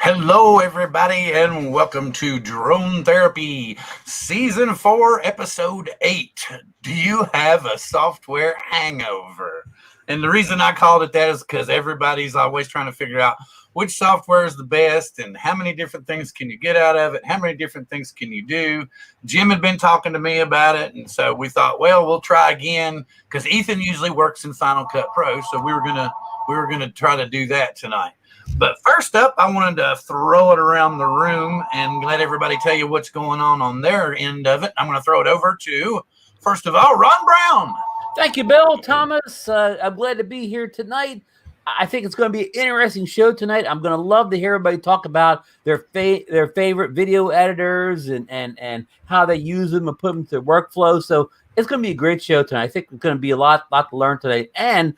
Hello, everybody, and welcome to Drone Therapy, Season 4, Episode 8. Do you have a software hangover? And the reason I called it that is because everybody's always trying to figure out which software is the best and how many different things can you get out of it, how many different things can you do. Jim had been talking to me about it, and so we thought, well, we'll try again, because Ethan usually works in Final Cut Pro, so we were gonna try to do that tonight. But first up, I wanted to throw it around the room and let everybody tell you what's going on their end of it. I'm going to throw it over to, first of all, Ron Brown. Thank you, Bill. Thomas, I'm glad to be here tonight. I think it's going to be an interesting show tonight. I'm going to love to hear everybody talk about their favorite video editors and how they use them and put them to their workflow. So it's going to be a great show tonight. I think it's going to be a lot to learn today. And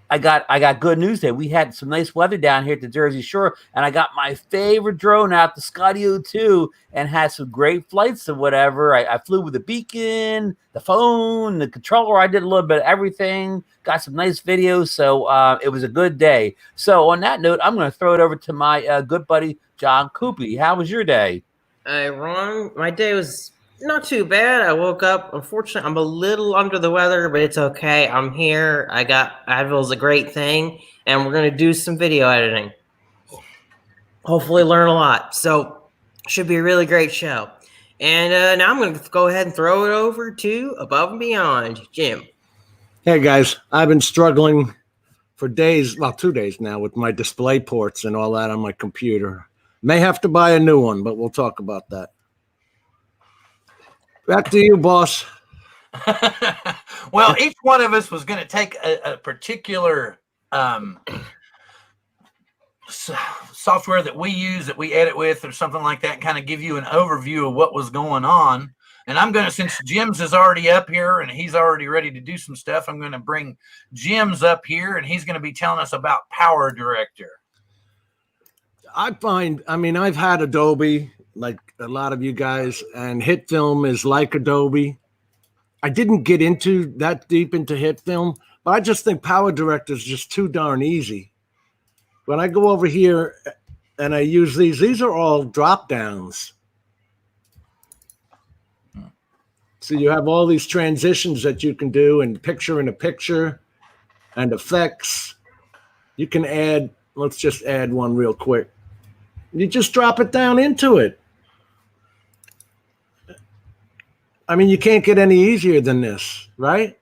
I got good news today. We had some nice weather down here at the Jersey Shore, and I got my favorite drone out, the Scotty 02, and had some great flights and whatever. I flew with the beacon, the phone, the controller. I did a little bit of everything. Got some nice videos, so it was a good day. So on that note, I'm going to throw it over to my good buddy, John Cuppi. How was your day? Hey, Ron, my day was not too bad. I woke up. Unfortunately, I'm a little under the weather, but it's okay. I'm here. Advil's a great thing, and we're going to do some video editing. Hopefully learn a lot. So should be a really great show. And now I'm going to go ahead and throw it over to Above and Beyond, Jim. Hey, guys. I've been struggling for days, well, 2 days now, with my display ports and all that on my computer. May have to buy a new one, but we'll talk about that. Back to you, boss. Well, each one of us was going to take a particular software that we use, that we edit with, or something like that, and kind of give you an overview of what was going on. And I'm going to, since Jim's is already up here and he's already ready to do some stuff, I'm going to bring Jim's up here, and he's going to be telling us about Power Director. I've had Adobe, like a lot of you guys, and HitFilm is like Adobe. I didn't get that deep into HitFilm, but I just think Power Director is just too darn easy. When I go over here and I use these are all drop downs. So you have all these transitions that you can do, and picture in a picture and effects. You can add, let's just add one real quick. You just drop it down into it. I mean, you can't get any easier than this, right?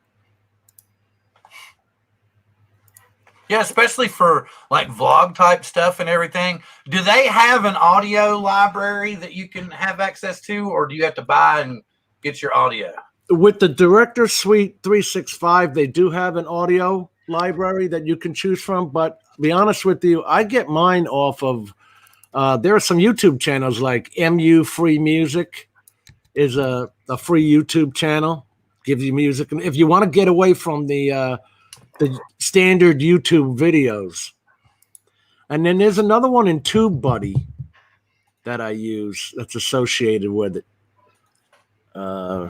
Yeah, especially for like vlog type stuff and everything. Do they have an audio library that you can have access to, or do you have to buy and get your audio? With the Director Suite 365, they do have an audio library that you can choose from. But to be honest with you, I get mine off of, there are some YouTube channels like MU Free Music is a free YouTube channel, gives you music. And if you want to get away from the standard YouTube videos. And then there's another one in TubeBuddy that I use that's associated with it. I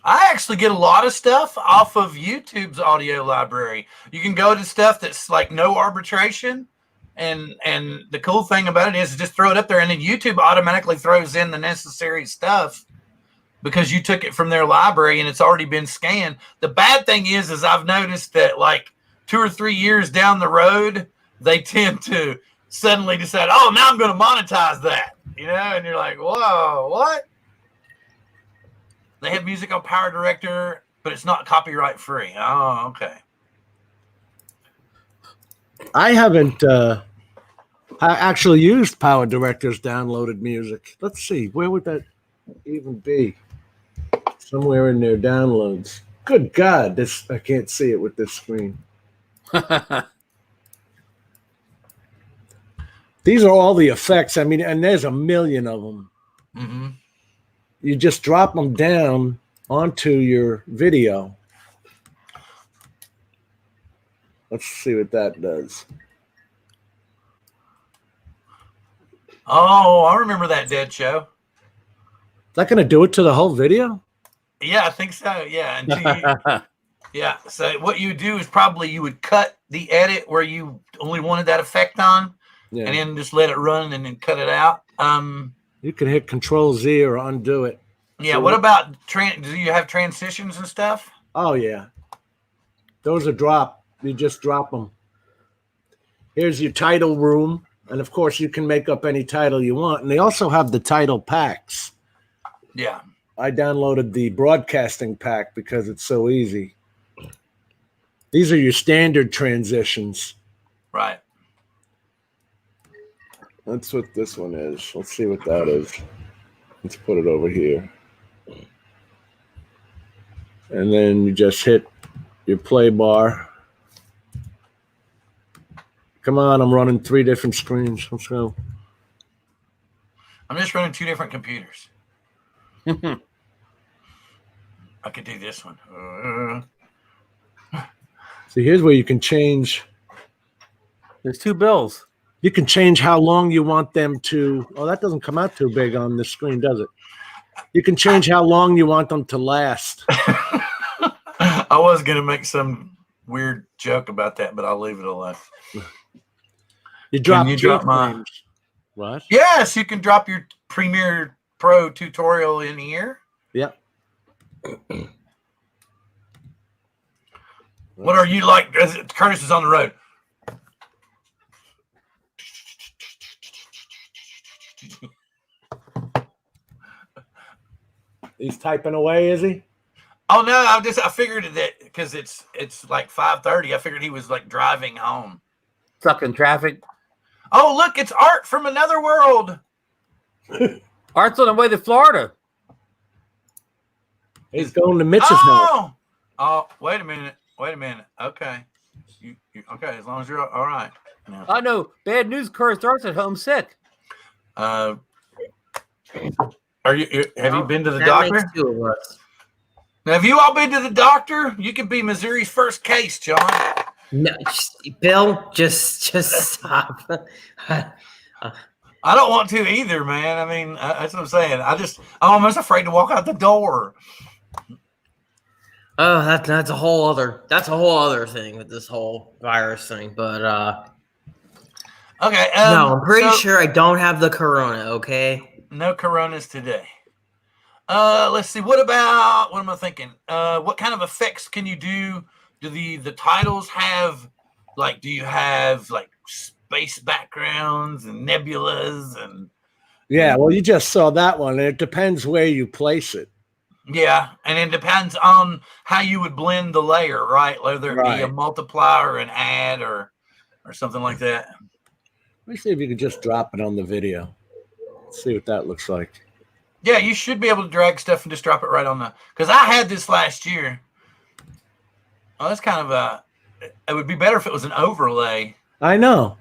actually get a lot of stuff off of YouTube's audio library. You can go to stuff that's like no arbitration. And the cool thing about it is just throw it up there, and then YouTube automatically throws in the necessary stuff because you took it from their library and it's already been scanned. The bad thing is I've noticed that like 2 or 3 years down the road, they tend to suddenly decide, oh, now I'm going to monetize that, and you're like, whoa, what? They have music on Power Director, but it's not copyright free. Oh, okay. I haven't I actually used Power Director's downloaded music. Let's see, where would that even be? Somewhere in their downloads. Good God, I can't see it with this screen. These are all the effects. I mean, and there's a million of them. Mm-hmm. You just drop them down onto your video. Let's see what that does. Oh, I remember that Dead Show. Is that going to do it to the whole video? Yeah, I think so. Yeah. Yeah. So what you would do is probably you would cut the edit where you only wanted that effect on, Yeah. and then just let it run and then cut it out. You can hit Control Z or undo it. Yeah. So What about do you have transitions and stuff? Oh yeah, those are drop. You just drop them. Here's your title room, and of course you can make up any title you want. And they also have the title packs. Yeah. I downloaded the broadcasting pack because it's so easy. These are your standard transitions. Right. That's what this one is. Let's see what that is. Let's put it over here. And then you just hit your play bar. Come on, I'm running 3 different screens. Let's go. I'm just running 2 different computers. I could do this one. See, here's where you can change. There's 2 bills. You can change how long you want them to. Oh, that doesn't come out too big on the screen, does it? You can change how long you want them to last. I was going to make some weird joke about that, but I'll leave it alone. You drop, Can you drop my? frames. What? Yes, you can drop your Premiere Pro tutorial in here. Yep. What are you like? Curtis is on the road. He's typing away, is he? Oh no, I figured that because it's like 5:30. I figured he was like driving home. Stuck in traffic. Oh look, it's Art from another world. Art's on the way to Florida. He's going to Mitch's house. Oh, wait a minute. Okay. Okay, as long as you're all right. No. I know. Bad news, Curtis. Art's at home sick. Are you? Have you been to the That doctor? makes 2 of us. Now, have you all been to the doctor? You could be Missouri's first case, John. No, Bill, just stop. I don't want to either, man. I mean, that's what I'm saying. I'm almost afraid to walk out the door. Oh, that's a whole other thing with this whole virus thing. But Okay. no, I'm pretty sure I don't have the corona. Okay. No coronas today. Let's see. What am I thinking? What kind of effects can you do? Do the titles have do you have like space backgrounds and nebulas and Yeah, well, you just saw that one. And it depends where you place it. yeah, and it depends on how you would blend the layer, right? Whether it be a Right. multiply or an add or something like that. Let me see if you could just drop it on the video. Let's see what that looks like. Yeah, you should be able to drag stuff and just drop it right on because I had this last year. Oh, that's kind of it would be better if it was an overlay. I know.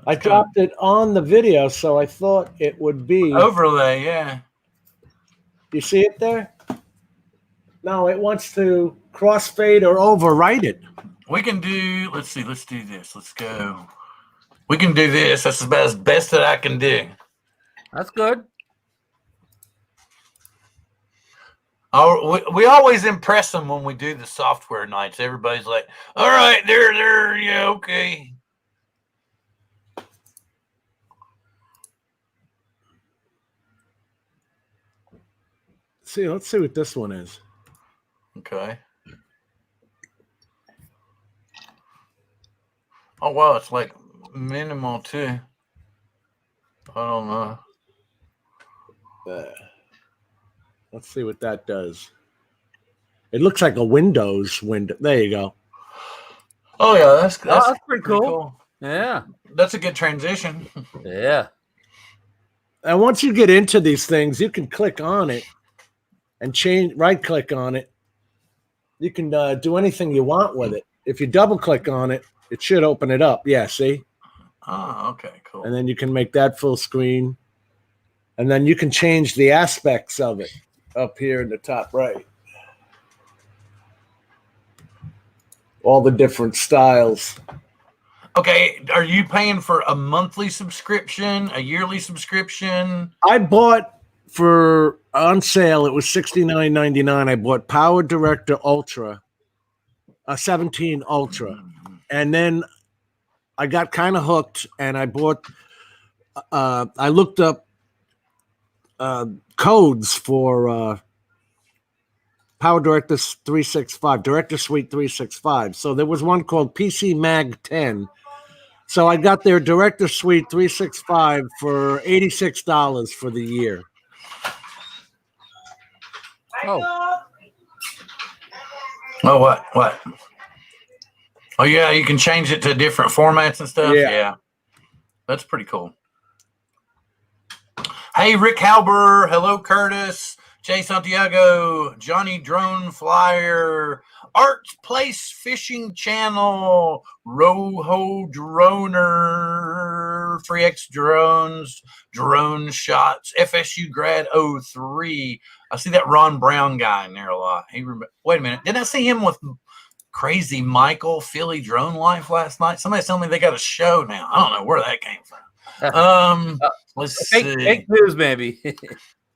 I dropped it on the video, so I thought it would be. Overlay, yeah. You see it there? No, it wants to crossfade or overwrite it. We can do, let's see, let's do this. Let's go. We can do this. That's the best that I can do. That's good. Oh, we always impress them when we do the software nights. Everybody's like, all right, there, yeah, okay. See, let's see what this one is. Okay. Oh, wow, it's like minimal too. I don't know. Let's see what that does. It looks like a Windows window. There you go. Oh, yeah, that's pretty cool. Yeah. That's a good transition. Yeah. And once you get into these things, you can click on it and right click on it. You can do anything you want with it. If you double click on it, it should open it up. Yeah, see? Oh, okay, cool. And then you can make that full screen. And then you can change the aspects of it up here in the top right. All the different styles. Okay, are you paying for a monthly subscription, a yearly subscription? I bought for on sale, it was $69.99. I bought Power Director Ultra, 17 Ultra. And then I got kind of hooked, and I bought. I looked up codes for Power Director 365, Director Suite 365. So there was one called PC Mag 10. So I got their Director Suite 365 for $86 for the year. Oh, Oh, what? Oh, yeah, you can change it to different formats and stuff. Yeah. Yeah. That's pretty cool. Hey, Rick Halber. Hello, Curtis. Jay Santiago. Johnny Drone Flyer. Arts Place Fishing Channel. Roho Droner. 3X Drones. Drone Shots. FSU Grad 03. I see that Ron Brown guy in there a lot. Wait a minute. Didn't I see him with Crazy Michael, Philly Drone Life last night? Somebody told me they got a show now. I don't know where that came from. Let's see. fake news, maybe.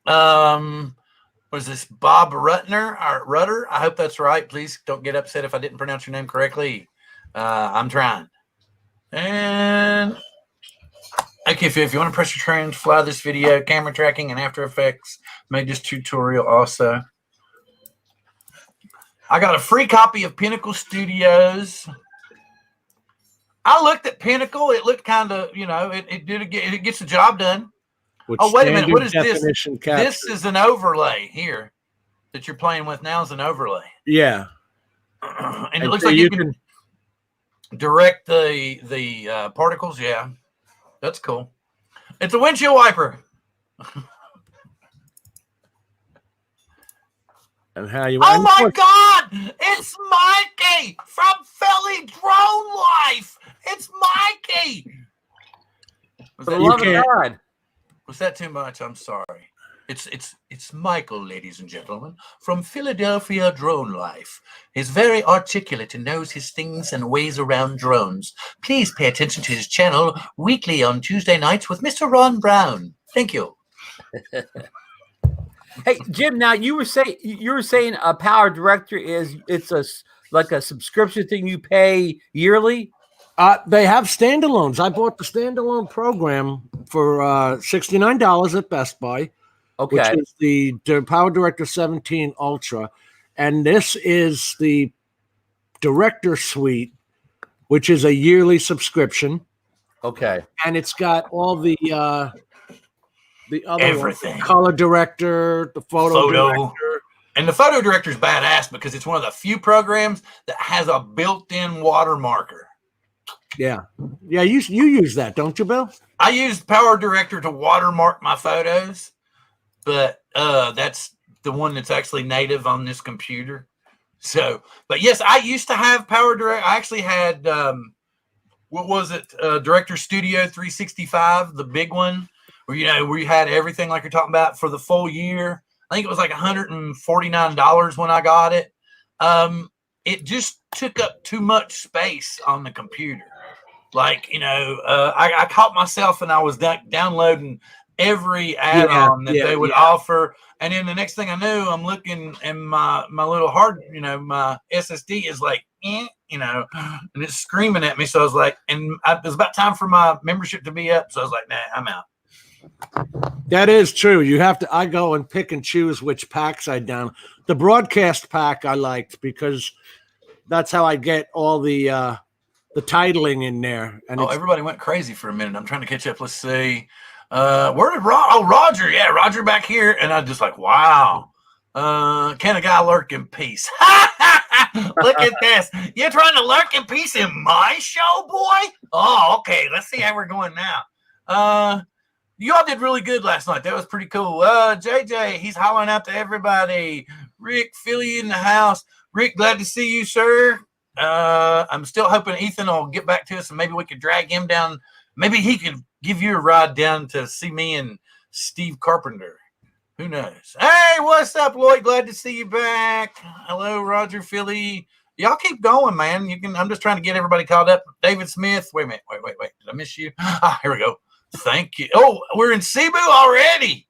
Was this Bob Rutter? I hope that's right. Please don't get upset if I didn't pronounce your name correctly. I'm trying. And okay, if you want to press your trans, fly this video, camera tracking, and After Effects, made this tutorial also. I got a free copy of Pinnacle Studios. I looked at Pinnacle. It looked kind of, it gets the job done. Oh, wait a minute. What is this? Capture. This is an overlay here that you're playing with now is an overlay. Yeah. And it looks like you can direct the particles. Yeah. That's cool. It's a windshield wiper. And how you? Oh my God! It's Mikey from Philly Drone Life. It's Mikey. For the love of God. Was that too much? I'm sorry. It's Michael, ladies and gentlemen, from Philadelphia Drone Life. He's very articulate and knows his things and ways around drones. Please pay attention to his channel weekly on Tuesday nights with Mr. Ron Brown. Thank you. Hey, Jim, now you were saying a Power Director it's like a subscription thing you pay yearly? They have standalones. I bought the standalone program for $69 at Best Buy, Okay. which is the Power Director 17 Ultra. And this is the Director Suite, which is a yearly subscription. Okay. And it's got all the other Everything. ones, the color director, the photo director. And the photo director is badass because it's one of the few programs that has a built-in watermarker. Yeah. Yeah, you use that, don't you, Bill? I use Power Director to watermark my photos, but that's the one that's actually native on this computer. So, but yes, I used to have Power Director. I actually had, Director Studio 365, the big one, where, where you had everything like you're talking about for the full year. I think it was like $149 when I got it. It just took up too much space on the computer. Like, I caught myself and I was downloading every add-on that they would offer. And then the next thing I knew, I'm looking and my little hard, my SSD is like, and it's screaming at me. So I was like, it was about time for my membership to be up. So I was like, nah, I'm out. That is true. You have to. I go and pick and choose which packs I down. The broadcast pack I liked because that's how I get all the titling in there. And everybody went crazy for a minute. I'm trying to catch up. Let's see. Where did Roger? Yeah, Roger back here. And I'm just like, wow. Can a guy lurk in peace? Look at this. You're trying to lurk in peace in my show, boy? Oh, okay. Let's see how we're going now. You all did really good last night. That was pretty cool. JJ, he's hollering out to everybody. Rick, Philly in the house. Rick, glad to see you, sir. I'm still hoping Ethan will get back to us and maybe we could drag him down. Maybe he could give you a ride down to see me and Steve Carpenter. Who knows? Hey, what's up, Lloyd? Glad to see you back. Hello, Roger, Philly. Y'all keep going, man. I'm just trying to get everybody caught up. David Smith. Wait a minute. Wait. Did I miss you? Here we go. Thank you. Oh, we're in Cebu already.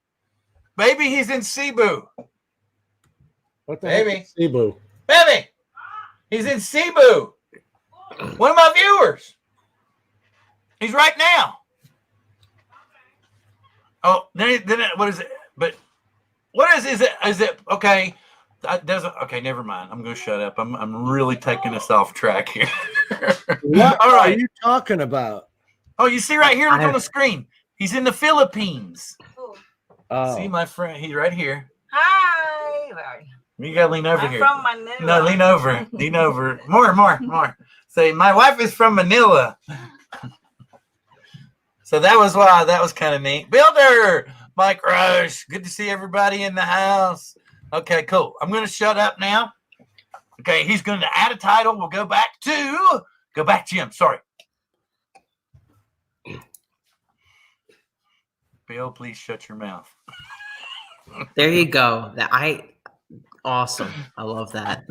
Baby, he's in Cebu. What the heck is Cebu? Baby, he's in Cebu. One of my viewers. He's right now. Oh, then what is it? But what is it? Is it okay? Doesn't okay? Never mind. I'm going to shut up. I'm really taking us off track here. What All right. are you talking about? Oh, you see right here. Look on the screen. He's in the Philippines. Oh. See my friend. He's right here. Hi. You gotta lean over I'm here. from Manila. No, lean over. Lean over. More. Say, my wife is from Manila. So that was why that was kind of neat. Builder, Mike Rush. Good to see everybody in the house. Okay, cool. I'm gonna shut up now. Okay, he's gonna add a title. We'll go back, Jim. Sorry. Bill, please shut your mouth. There you go. Awesome. I love that.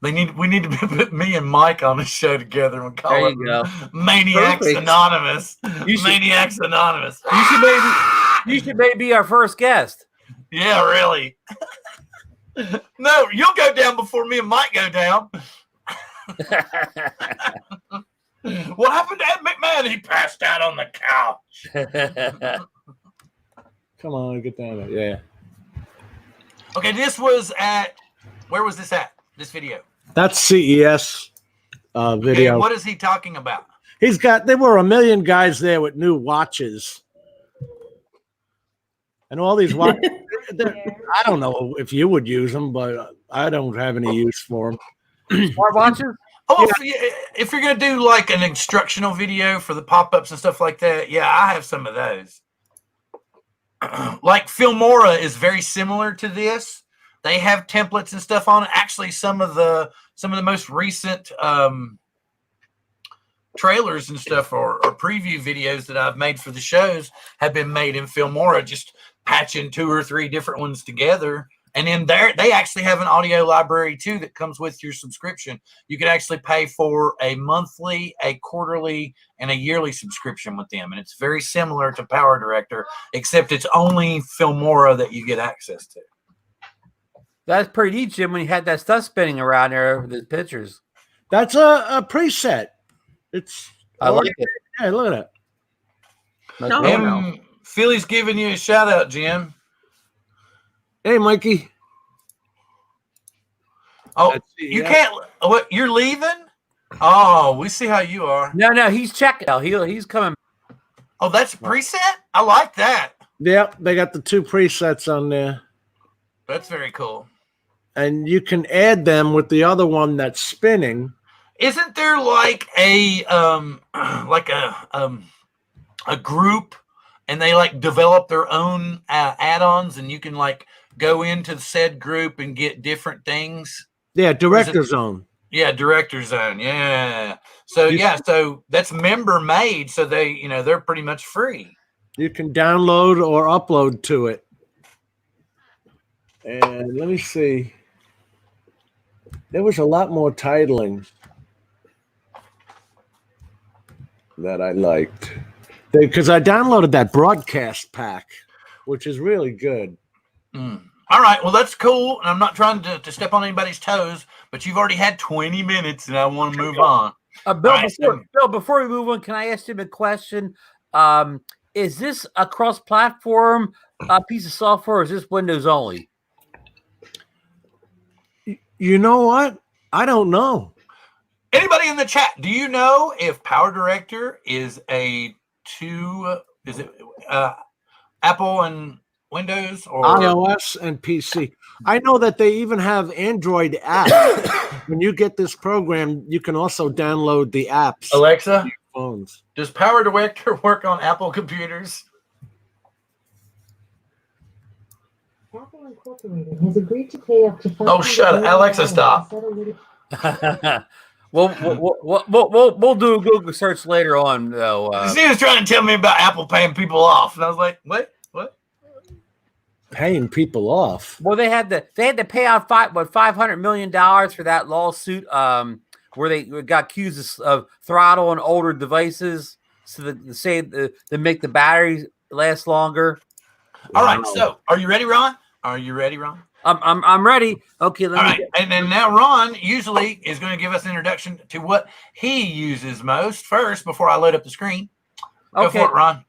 We need to put me and Mike on the show together and call There it you go. Maniacs Perfect. Anonymous. You should- Maniacs Anonymous. You should maybe be our first guest. Yeah, really. No, you'll go down before me and Mike go down. What happened to Ed McMahon? He passed out on the couch. Come on, get down there. Yeah. Okay, this was at, where was this at? This video. That's CES video. Okay, what is he talking about? There were a million guys there with new watches. And all these watches, I don't know if you would use them, but I don't have any use for them. Smartwatches? Oh, if you're going to do like an instructional video for the pop-ups and stuff like that, yeah, I have some of those. Like Filmora is very similar to this. They have templates and stuff on it. Actually, some of the most recent trailers and stuff or preview videos that I've made for the shows have been made in Filmora, just patching 2 or 3 different ones together. And in there, they actually have an audio library too that comes with your subscription. You can actually pay for a monthly, a quarterly, and a yearly subscription with them. And it's very similar to Power Director, except it's only Filmora that you get access to. That's pretty neat, Jim, when you had that stuff spinning around there with the pictures. That's a preset. I like it. Yeah, look at that. No. Philly's giving you a shout out, Jim. Hey, Mikey. Oh, Let's see, you yeah. can't. What? You're leaving? Oh, we see how you are. No, he's checking. He's coming. Oh, that's a preset? I like that. Yep, they got the 2 presets on there. That's very cool. And you can add them with the other one that's spinning. Isn't there like a group, and they like develop their own add-ons, and you can like go into the said group and get different things? Yeah, Director Zone. Yeah, Director Zone. Yeah. So that's member made, so they're pretty much free. You can download or upload to it. And let me see. There was a lot more titling that I liked. Because I downloaded that broadcast pack, which is really good. All right, well, that's cool. And I'm not trying to step on anybody's toes, but you've already had 20 minutes, and I want to move on. Bill, before we move on, can I ask him a question? Is this a cross-platform piece of software, or is this Windows only? You know what? I don't know. Anybody in the chat, do you know if Power Director is Apple and Windows or iOS and PC? I know that they even have Android apps. When you get this program, you can also download the apps. Alexa, on your phones. Does Power Director work on Apple computers? Apple Incorporated has agreed to pay up to Oh, shut up. Alexa, stop. We'll do a Google search later on, though. She was trying to tell me about Apple paying people off, and I was like, "What? Paying people off. Well, they had to pay out $500 million for that lawsuit, where they got accused of throttling older devices, so that they make the batteries last longer. All right, so are you ready, Ron? Are you ready, Ron? I'm ready. Okay, All right, and then now Ron usually is going to give us an introduction to what he uses most first before I load up the screen. Go Okay. for it, Ron.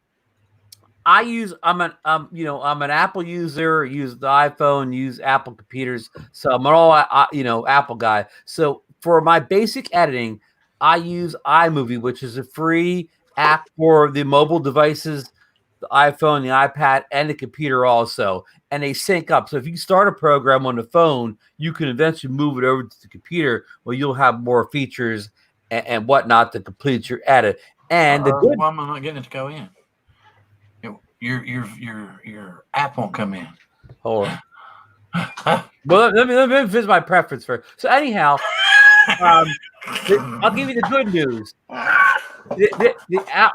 I'm an Apple user, use the iPhone, use Apple computers. So I'm an all Apple guy. So for my basic editing, I use iMovie, which is a free app for the mobile devices, the iPhone, the iPad, and the computer also. And they sync up. So if you start a program on the phone, you can eventually move it over to the computer where you'll have more features and whatnot to complete your edit. And the good why am I not getting it to go in? Your app won't come in. hold on. Well, let me finish my preference first. So anyhow, I'll give you the good news. The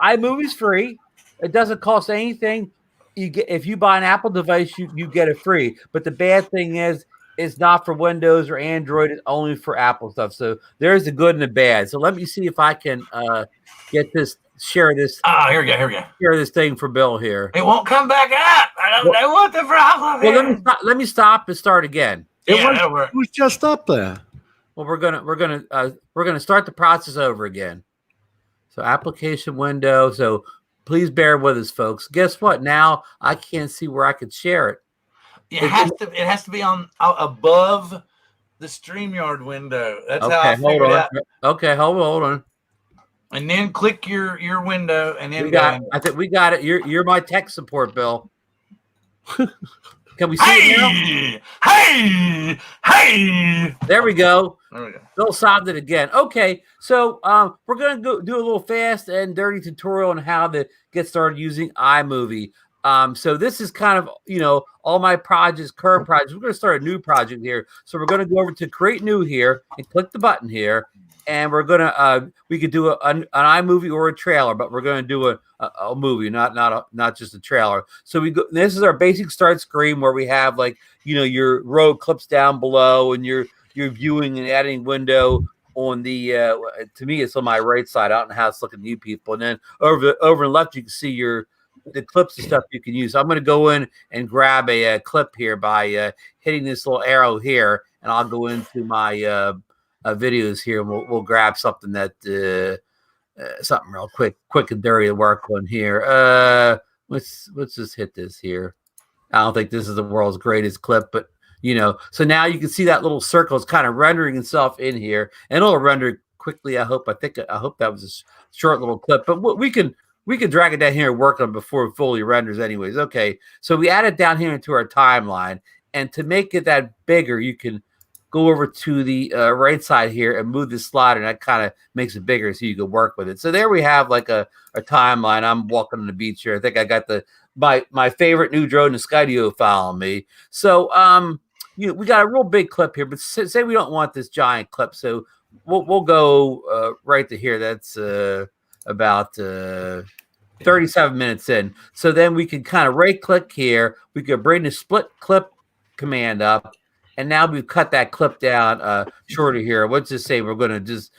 iMovie's free. It doesn't cost anything. You get if you buy an Apple device, you get it free. But the bad thing is, it's not for Windows or Android. It's only for Apple stuff. So there's the good and the bad. So let me see if I can get this. Share this. Here we go. Share this thing for Bill here. It won't come back up. I don't know what the problem is. Well, let me stop and start again. That'll work. It was just up there. Well, we're gonna start the process over again. So application window. So please bear with us, folks. Guess what? Now I can't see where I could share it. It has to be on above the StreamYard window. That's how I figured it out. Okay, hold on. And then click your window, and then I think we got it. You're my tech support, Bill. Can we see it now? Hey! There we go. There we go. Bill solved it again. Okay, so we're gonna go do a little fast and dirty tutorial on how to get started using iMovie. So this is kind of all my projects, current projects. We're gonna start a new project here. So we're gonna go over to create new here and click the button here. And we're gonna we could do an iMovie or a trailer, but we're gonna do a movie, not just a trailer. So we go. This is our basic start screen where we have your row clips down below and your viewing and editing window on the. To me, it's on my right side. I don't know how it's looking to you people. And then over on the left, you can see the clips and stuff you can use. So I'm gonna go in and grab a clip here by hitting this little arrow here, and I'll go into my. Videos here, and we'll grab something that something real quick and dirty to work on here. Let's just hit this here. I don't think this is the world's greatest clip, but so now you can see that little circle is kind of rendering itself in here, and it'll render quickly. I hope that was a short little clip, but we can drag it down here and work on it before it fully renders anyways. Okay, so we add it down here into our timeline, and to make it that bigger, you can go over to the right side here and move the slider, and that kind of makes it bigger so you can work with it. So there we have like a timeline. I'm walking on the beach here. I think I got my favorite new drone, the Skydio, following me. So we got a real big clip here, but say we don't want this giant clip, so we'll go right to here. That's about 37 minutes in. So then we can kind of right click here. We could bring the split clip command up. And now we've cut that clip down shorter here. Let's just say we're going to just,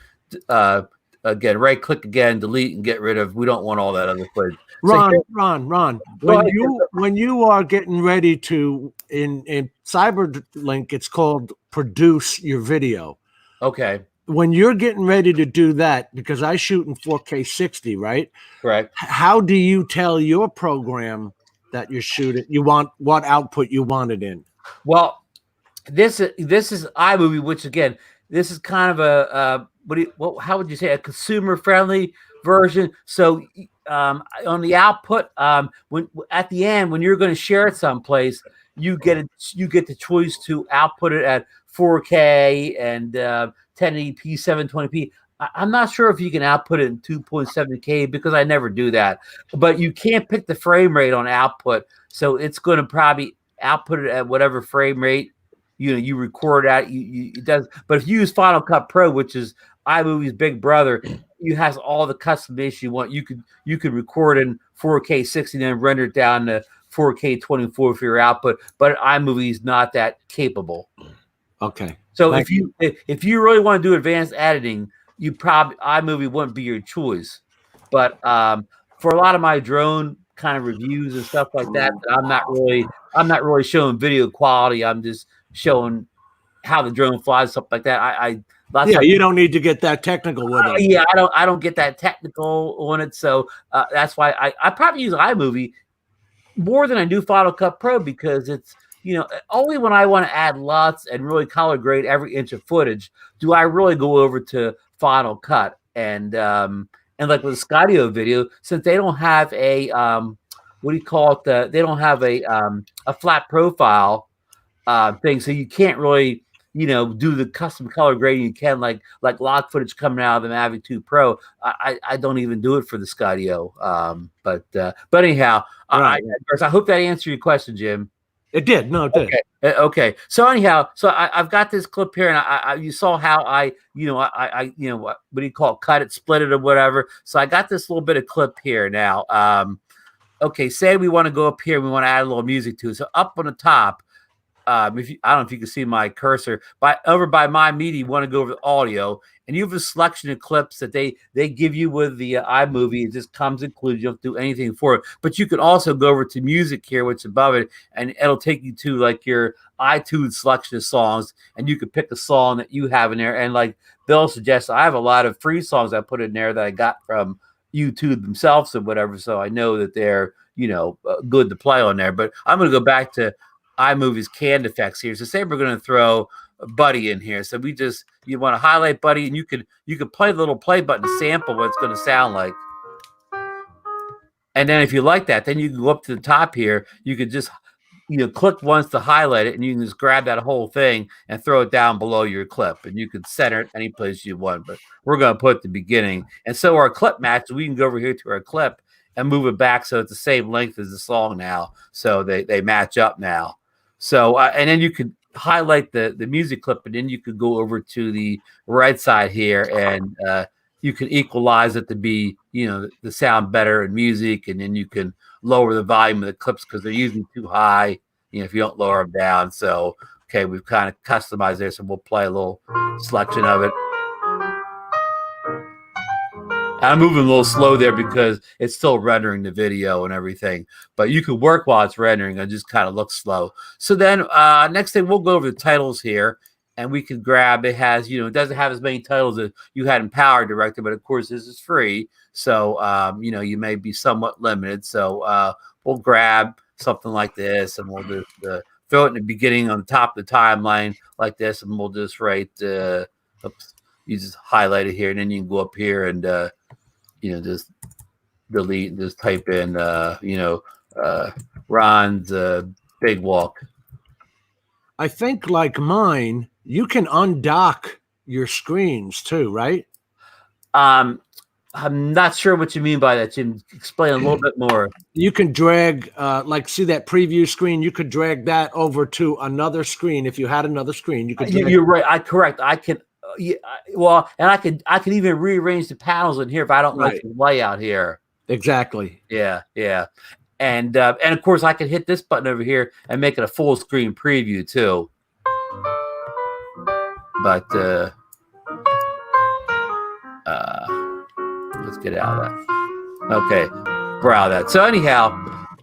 again, right-click again, delete, and get rid of. We don't want all that other footage. Ron. When you are getting ready to, in Cyberlink, it's called produce your video. Okay. When you're getting ready to do that, because I shoot in 4K 60, right? Correct. How do you tell your program that you're shooting, what output you want it in? Well, this is iMovie, which again, this is kind of a how would you say, a consumer friendly version. So on the output, when at the end when you're going to share it someplace, you get the choice to output it at 4K and 1080p, 720p. I'm not sure if you can output it in 2.7K because I never do that. But you can't pick the frame rate on output, so it's going to probably output it at whatever frame rate you record at. It does. But if you use Final Cut Pro, which is iMovie's big brother, you has all the customization you want. You could record in 4K 60 and then render it down to 4K 24 for your output. But iMovie is not that capable. Okay. So if you really want to do advanced editing, you probably iMovie wouldn't be your choice. But for a lot of my drone kind of reviews and stuff like that, I'm not really showing video quality. I'm just showing how the drone flies, stuff like that. You don't need to get that technical with it. Yeah, I don't get that technical on it, so that's why I probably use iMovie more than I do Final Cut Pro, because it's, only when I want to add LUTs and really color grade every inch of footage do I really go over to Final Cut. And like with the Skydio video, since they don't have a what do you call it? They don't have a flat profile thing, so you can't really do the custom color grading you can like lock footage coming out of the Mavic 2 Pro. I don't even do it for the Skydio. But anyhow, right. I hope that answered your question, Jim. It did. No, it did. Okay. So anyhow, I've got this clip here, and you saw how I what do you call it? Cut it, split it, or whatever. So I got this little bit of clip here now. Okay, say we want to go up here, we want to add a little music to it. So up on the top, I don't know if you can see my cursor, over by My Media, you want to go over the audio, and you have a selection of clips that they give you with the iMovie. It just comes included. You don't do anything for it. But you can also go over to music here, which is above it, and it'll take you to like your iTunes selection of songs, and you can pick a song that you have in there. And like Bill suggests, I have a lot of free songs I put in there that I got from YouTube themselves and whatever, so I know that they're good to play on there. But I'm going to go back to iMovie's canned effects here. So say we're going to throw Buddy in here. So you want to highlight Buddy, and you could play the little play button to sample what it's going to sound like. And then if you like that, then you can go up to the top here. You could just click once to highlight it, and you can just grab that whole thing and throw it down below your clip, and you can center it any place you want. But we're going to put the beginning. And so our clip match, we can go over here to our clip and move it back so it's the same length as the song now. So they match up now. So and then you could highlight the music clip, and then you could go over to the right side here, and you can equalize it to be the sound better in music, and then you can lower the volume of the clips because they're usually too high if you don't lower them down. So okay, we've kind of customized there, so we'll play a little selection of it. I'm moving a little slow there because it's still rendering the video and everything, but you can work while it's rendering and just kind of look slow. So then next thing, we'll go over the titles here, and we can grab, it has, it doesn't have as many titles as you had in Power Director, but of course this is free. So, you may be somewhat limited. So we'll grab something like this, and we'll just throw it in the beginning on the top of the timeline like this, and we'll just write, you just highlight it here, and then you can go up here and, just delete and just type in, Ron's Big Walk. I think like mine, you can undock your screens too, right? I'm not sure what you mean by that, Jim. Explain a little bit more. You can drag, see that preview screen. You could drag that over to another screen. If you had another screen, you could. You're right. I can. And I could even rearrange the panels in here if I don't like the layout here. Exactly. Yeah. And of course I can hit this button over here and make it a full screen preview too. But let's get out of that. Okay, we're out of that. So anyhow,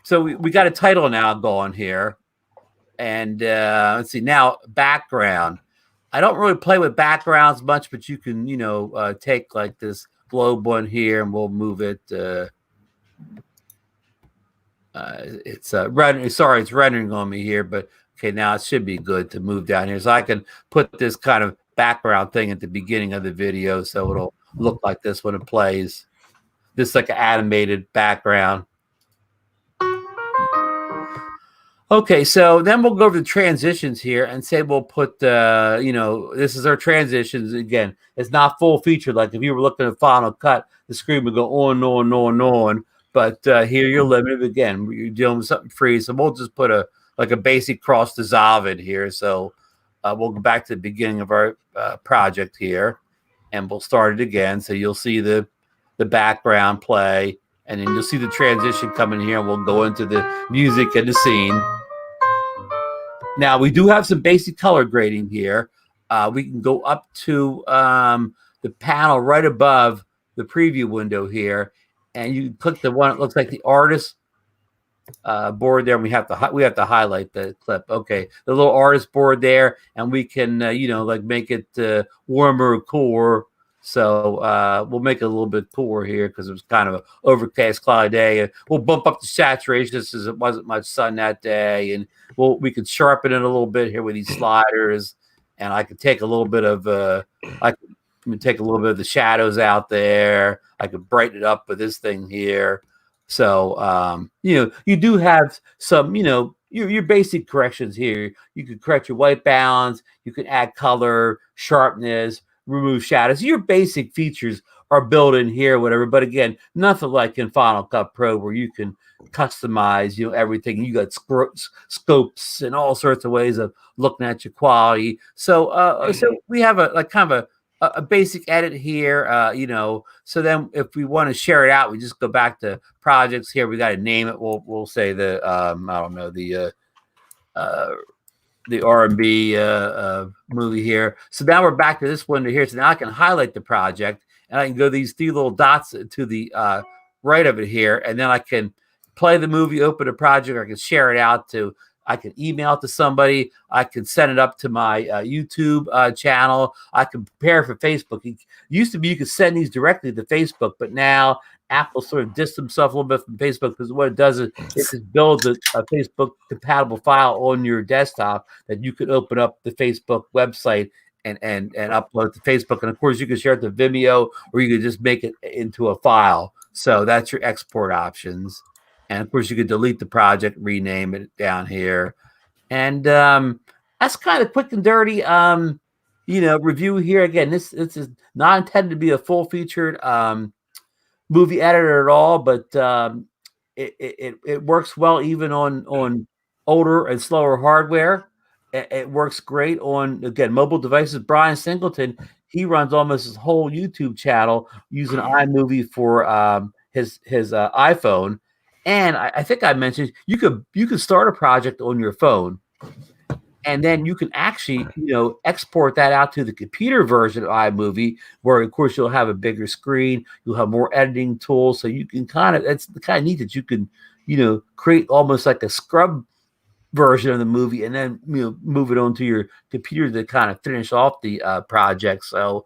so we got a title now going here, and let's see now background. I don't really play with backgrounds much, but you can take like this globe one here, and we'll move it. It's rendering. Sorry, it's rendering on me here, but okay, now it should be good to move down here. So I can put this kind of background thing at the beginning of the video, so it'll look like this when it plays. This is like an animated background. Okay, so then we'll go over the transitions here and say we'll put, this is our transitions. Again, it's not full featured. Like if you were looking at Final Cut, the screen would go on. But here you're limited. Again, you're dealing with something free. So we'll just put a basic cross dissolve in here. So we'll go back to the beginning of our project here, and we'll start it again. So you'll see the background play, and then you'll see the transition coming here, and we'll go into the music and the scene. Now, we do have some basic color grading here. We can go up to the panel right above the preview window here, and you can click the one that looks like the artist, board there. And we have to highlight the clip. Okay, the little artist board there, and we can like make it warmer or cooler. So we'll make it a little bit cooler here because it was kind of an overcast, cloudy day. And we'll bump up the saturation since it wasn't much sun that day, and we could sharpen it a little bit here with these sliders. And I could take a little bit of the shadows out there. I could brighten it up with this thing here. So you do have some your basic corrections here. You could correct your white balance. You can add color, sharpness, remove shadows. Your basic features are built in here, whatever. But again, nothing like in Final Cut Pro where you can customize everything. You got scopes and all sorts of ways of looking at your quality. So we have a basic edit here, so then if we want to share it out, we just go back to projects here. We got to name it. We'll say the the R&B movie here. So now we're back to this window here. So now I can highlight the project and I can go these 3 little dots to the right of it here. And then I can play the movie, open a project, or I can share it out I can email it to somebody. I can send it up to my YouTube channel. I can prepare for Facebook. It used to be you could send these directly to Facebook, but now Apple sort of distanced themselves a little bit from Facebook because what it does is it just builds a Facebook compatible file on your desktop that you could open up the Facebook website and upload to Facebook. And of course, you can share it to Vimeo, or you could just make it into a file. So that's your export options. And of course, you could delete the project, rename it down here. And that's kind of quick and dirty, review here. Again, this is not intended to be a full-featured movie editor at all, but it works well even on older and slower hardware. It works great on, again, mobile devices. Brian Singleton, he runs almost his whole YouTube channel using iMovie for his iPhone. And I think I mentioned you could start a project on your phone, and then you can actually export that out to the computer version of iMovie, where of course you'll have a bigger screen, you'll have more editing tools, so you can it's kind of neat that you can create almost like a scrub version of the movie and then move it onto your computer to kind of finish off the project. So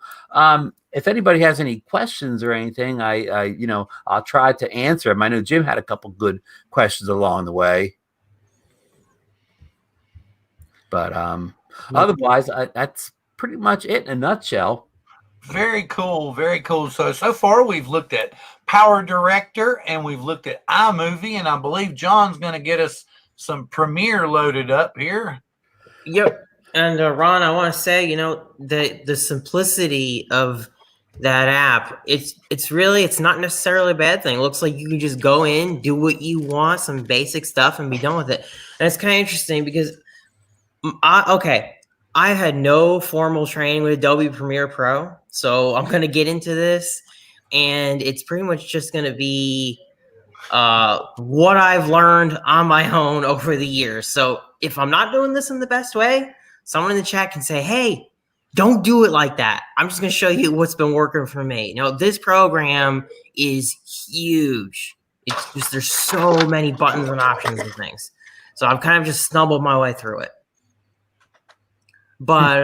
if anybody has any questions or anything, I'll try to answer them. I know Jim had a couple good questions along the way, but otherwise that's pretty much it in a nutshell. Very cool, very cool. So far we've looked at Power Director and we've looked at iMovie, and I believe John's going to get us some Premiere loaded up here. Yep. And Ron, I want to say, the simplicity of that app, it's not necessarily a bad thing. It looks like you can just go in, do what you want, some basic stuff, and be done with it. And it's kind of interesting because I had no formal training with Adobe Premiere Pro, so I'm going to get into this, and it's pretty much just going to be what I've learned on my own over the years. So if I'm not doing this in the best way, someone in the chat can say, hey, don't do it like that. I'm just going to show you what's been working for me. This program is huge. It's just, there's so many buttons and options and things. So I've kind of just stumbled my way through it. But,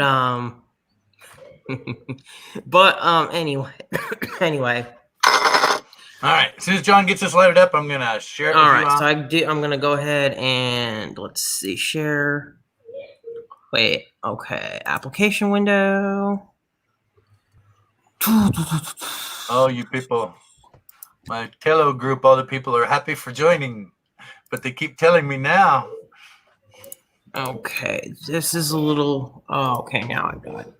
anyway. All right. As soon as John gets this loaded up, I'm going to share it with you. All right. So I'm going to go ahead and let's see, share. Wait. Okay. Application window. Oh, you people. My Tello group, all the people are happy for joining, but they keep telling me now. Okay. This is a little. Oh, okay. Now I got it.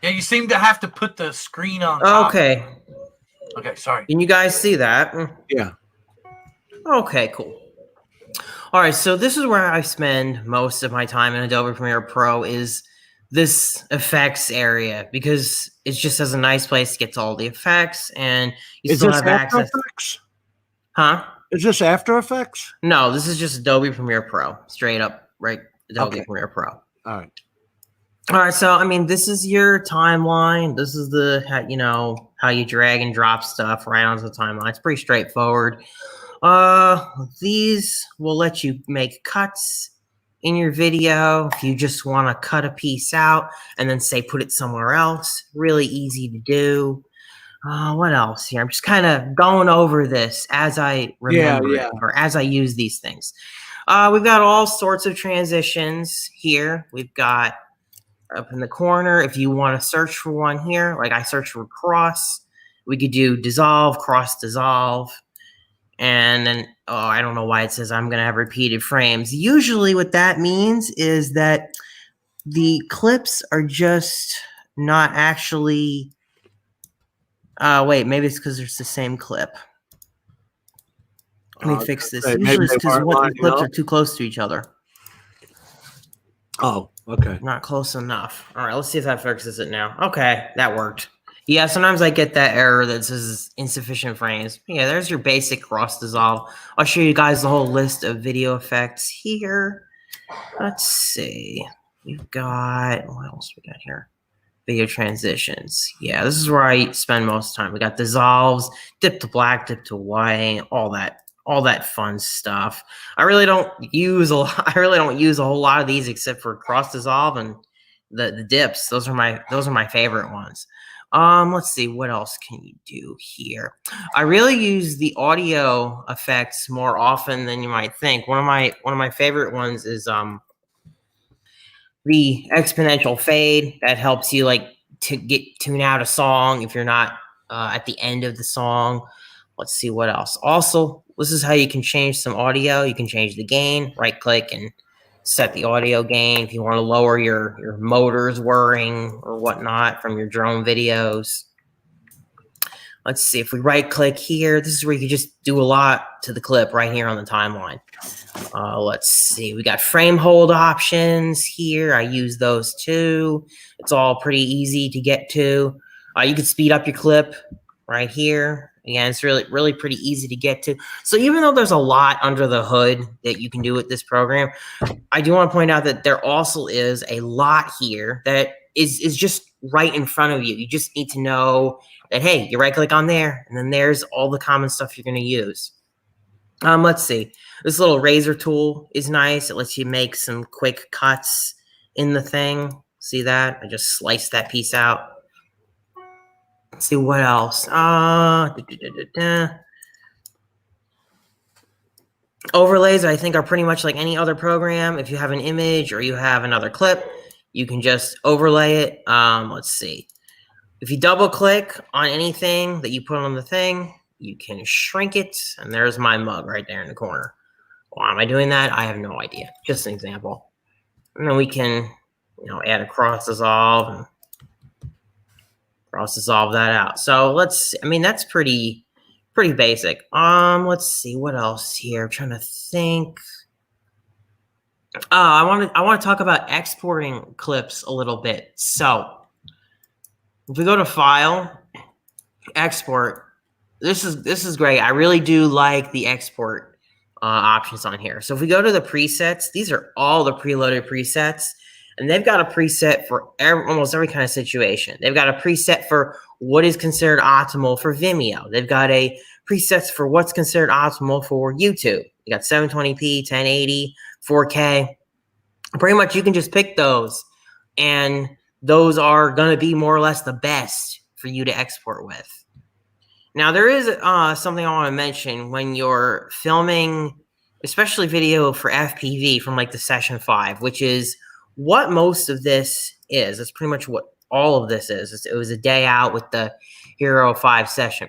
Yeah, you seem to have to put the screen on top. Okay. Okay, sorry. Can you guys see that? Yeah. Okay, cool. All right, so this is where I spend most of my time in Adobe Premiere Pro, is this effects area, because it just has a nice place to get to all the effects, and you still have access. Effects? Huh? Is this After Effects? No, this is just Adobe Premiere Pro, straight up, right? Adobe Premiere Pro. All right. All right, so this is your timeline. This is how you drag and drop stuff right onto the timeline. It's pretty straightforward. These will let you make cuts in your video if you just want to cut a piece out and then say put it somewhere else. Really easy to do. What else here? I'm just kind of going over this as I remember it, or as I use these things. We've got all sorts of transitions here. We've got up in the corner, if you want to search for one here, like I search for cross, we could do dissolve, cross dissolve. And then, I don't know why it says I'm going to have repeated frames. Usually what that means is that the clips are just not actually... wait, maybe it's because it's the same clip. Let me fix this. Usually it's because the clips are too close to each other. Oh, okay. Not close enough. All right, let's see if that fixes it now. Okay, that worked. Yeah, sometimes I get that error that says insufficient frames. Yeah, there's your basic cross dissolve. I'll show you guys the whole list of video effects here. Let's see. We've got... what else we got here? Video transitions. Yeah, this is where I spend most time. We got dissolves, dip to black, dip to white, all that fun stuff. I really don't use a whole lot of these except for cross dissolve and the dips. Those are my favorite ones. Let's see, what else can you do here? I really use the audio effects more often than you might think. One of my favorite ones is the exponential fade. That helps you like to tune out a song if you're not at the end of the song. Let's see what else. Also, this is how you can change some audio. You can change the gain, right click and set the audio gain if you want to lower your motors whirring or whatnot from your drone videos. Let's see, if we right click here, this is where you can just do a lot to the clip right here on the timeline. Let's see, we got frame hold options here. I use those too. It's all pretty easy to get to. You can speed up your clip right here. Again, it's really pretty easy to get to. So even though there's a lot under the hood that you can do with this program, I do want to point out that there also is a lot here that is just right in front of you. You just need to know that, hey, you right click on there, and then there's all the common stuff you're going to use. Let's see. This little razor tool is nice. It lets you make some quick cuts in the thing. See that? I just sliced that piece out. Let's see what else. Overlays, I think, are pretty much like any other program. If you have an image or you have another clip, you can just overlay it. Let's see. If you double click on anything that you put on the thing, you can shrink it. And there's my mug right there in the corner. Why am I doing that? I have no idea. Just an example. And then we can, add a cross dissolve and cross dissolve that out. So that's pretty basic. Let's see what else here. I'm trying to think. I want to talk about exporting clips a little bit. So if we go to File, Export, this is great. I really do like the export options on here. So if we go to the presets, these are all the preloaded presets. And they've got a preset for almost every kind of situation. They've got a preset for what is considered optimal for Vimeo. They've got a presets for what's considered optimal for YouTube. You got 720p, 1080, 4K. Pretty much you can just pick those. And those are going to be more or less the best for you to export with. Now, there is something I want to mention when you're filming, especially video for FPV from like the Session 5, which is what most of this is. That's pretty much what all of this is. It was a day out with the Hero 5 session.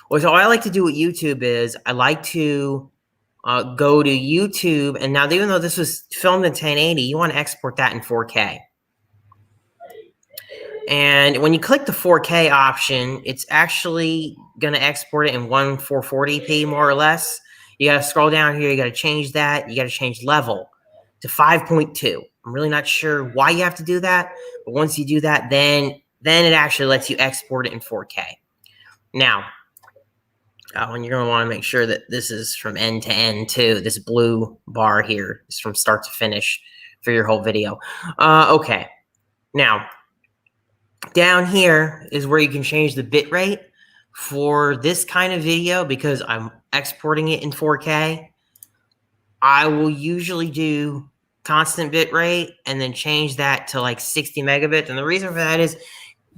Well, so what I like to do with YouTube is I like to go to YouTube. And now, even though this was filmed in 1080, you want to export that in 4K. And when you click the 4K option, it's actually going to export it in 1440p, more or less. You got to scroll down here. You got to change that. You got to change level to 5.2. I'm really not sure why you have to do that, but once you do that, then it actually lets you export it in 4K. Now, and you're going to want to make sure that this is from end to end too. This blue bar here is from start to finish for your whole video. Okay. Now, down here is where you can change the bit rate For this kind of video, because I'm exporting it in 4K, I will usually do constant bit rate and then change that to like 60 megabits. And the reason for that is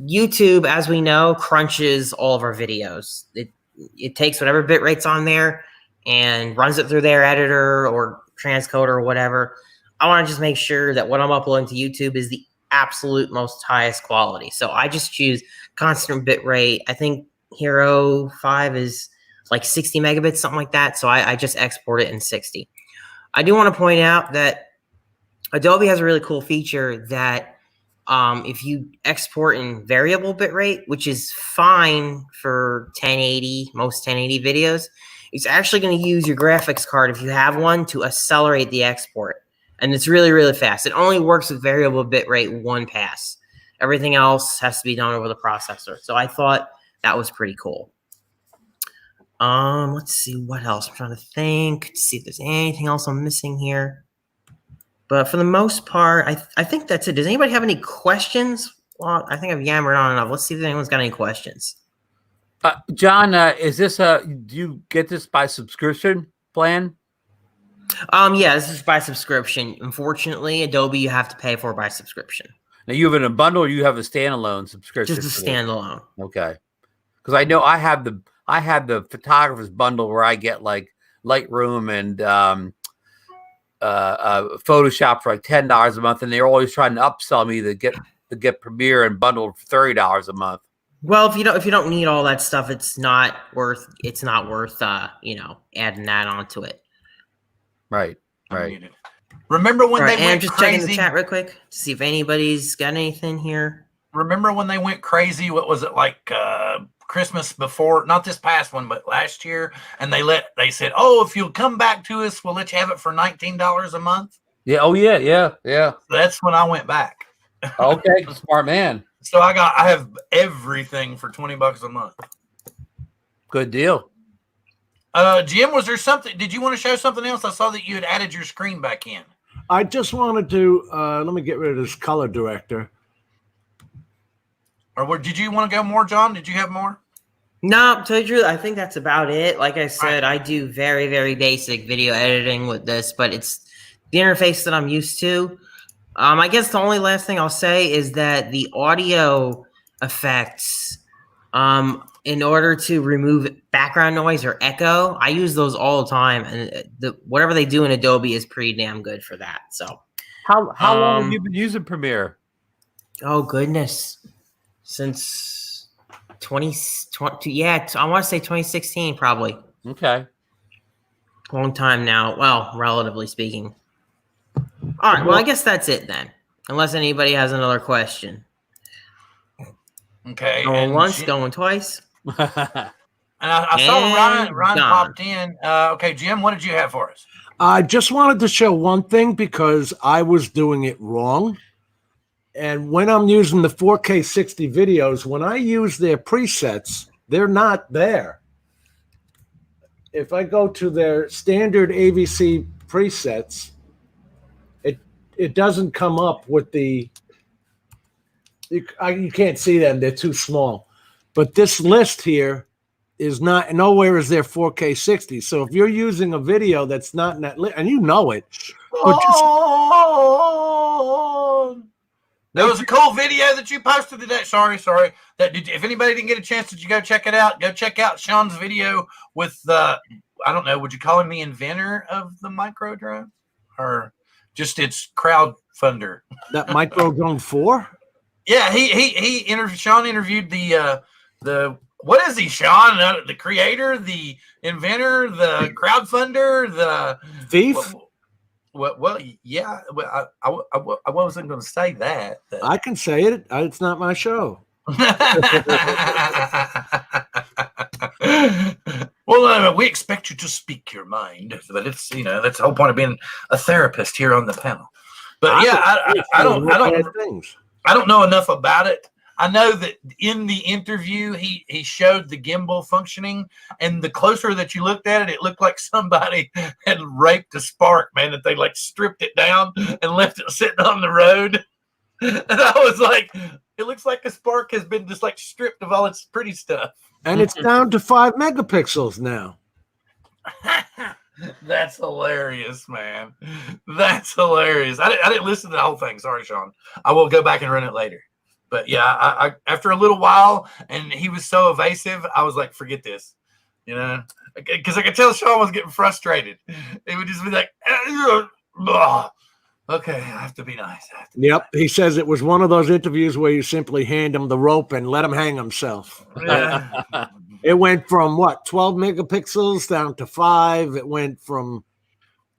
YouTube, as we know, crunches all of our videos. It takes whatever bit rate's on there and runs it through their editor or transcoder or whatever. I want to just make sure that what I'm uploading to YouTube is the absolute most highest quality. So I just choose constant bit rate. I think Hero 5 is like 60 megabits, something like that. So I just export it in 60. I do want to point out that Adobe has a really cool feature that if you export in variable bit rate, which is fine for 1080, most 1080 videos, it's actually going to use your graphics card, if you have one, to accelerate the export. And it's really, really fast. It only works with variable bit rate one pass. Everything else has to be done over the processor. So I thought that was pretty cool. Let's see what else. I'm trying to think to see if there's anything else I'm missing here. But for the most part, I think that's it. Does anybody have any questions? Well, I think I've yammered on enough. Let's see if anyone's got any questions. John, is this do you get this by subscription plan? Yeah, this is by subscription. Unfortunately, Adobe you have to pay for by subscription. Now you have it in a bundle, or you have a standalone subscription? Just a standalone. Okay, because I know I have the photographer's bundle where I get like Lightroom and Photoshop for like $10 a month, and they're always trying to upsell me to get Premiere and bundled for $30 a month. Well, if you don't need all that stuff, it's not worth adding that onto it. Right. Remember when they and I'm went just crazy? checking the chat real quick to see if anybody's got anything here. Remember when they went crazy? What was it like? Christmas before, not this past one, but last year, and they said, "Oh, if you'll come back to us, we'll let you have it for $19 a month." Yeah. Oh yeah. That's when I went back. Okay, smart man. So I have everything for $20 a month. Good deal. Jim, was there something? Did you want to show something else? I saw that you had added your screen back in. I just wanted to let me get rid of this color director. Or did you want to go more, John? Did you have more? No, to tell you the truth, I think that's about it. Like I said, I do very, very basic video editing with this, but it's the interface that I'm used to. I guess the only last thing I'll say is that the audio effects, in order to remove background noise or echo, I use those all the time, and whatever they do in Adobe is pretty damn good for that. So, How long have you been using Premiere? Oh goodness, since 2020, yeah, I want to say 2016 probably. Okay, long time now. Well, relatively speaking. All right. Well, I guess that's it then. Unless anybody has another question. Okay. Going once, going twice. And I saw Ryan popped in. Okay, Jim, what did you have for us? I just wanted to show one thing because I was doing it wrong. And when I'm using the 4K 60 videos, when I use their presets, they're not there. If I go to their standard AVC presets, it doesn't come up with the, you can't see them, they're too small. But this list here is not, nowhere is there 4K 60. So if you're using a video that's not in that list, and you know it. But There was a cool video that you posted today. Sorry. If anybody didn't get a chance, did you go check it out? Go check out Sean's video with I don't know, would you call him the inventor of the micro drone? Or just its crowdfunder? That micro drone 4? Yeah, Sean interviewed the what is he, Sean? The creator, the inventor, the crowdfunder, the thief? Well, yeah. Well, I wasn't going to say that. I can say it. It's not my show. Well, we expect you to speak your mind, but it's that's the whole point of being a therapist here on the panel. But I don't know enough about it. I know that in the interview he showed the gimbal functioning, and the closer that you looked at it, it looked like somebody had raped a spark, man. That they like stripped it down and left it sitting on the road. And I was like, It looks like the spark has been just like stripped of all its pretty stuff. And it's down to 5 megapixels now. That's hilarious, man. That's hilarious. I didn't listen to the whole thing. Sorry, Sean. I will go back and run it later. But yeah, I after a little while, and he was so evasive, I was like, forget this, because I could tell Sean was getting frustrated. He would just be like, okay, I have to be nice. Yep. He says it was one of those interviews where you simply hand him the rope and let him hang himself. Yeah. It went from 12 megapixels down to 5. It went from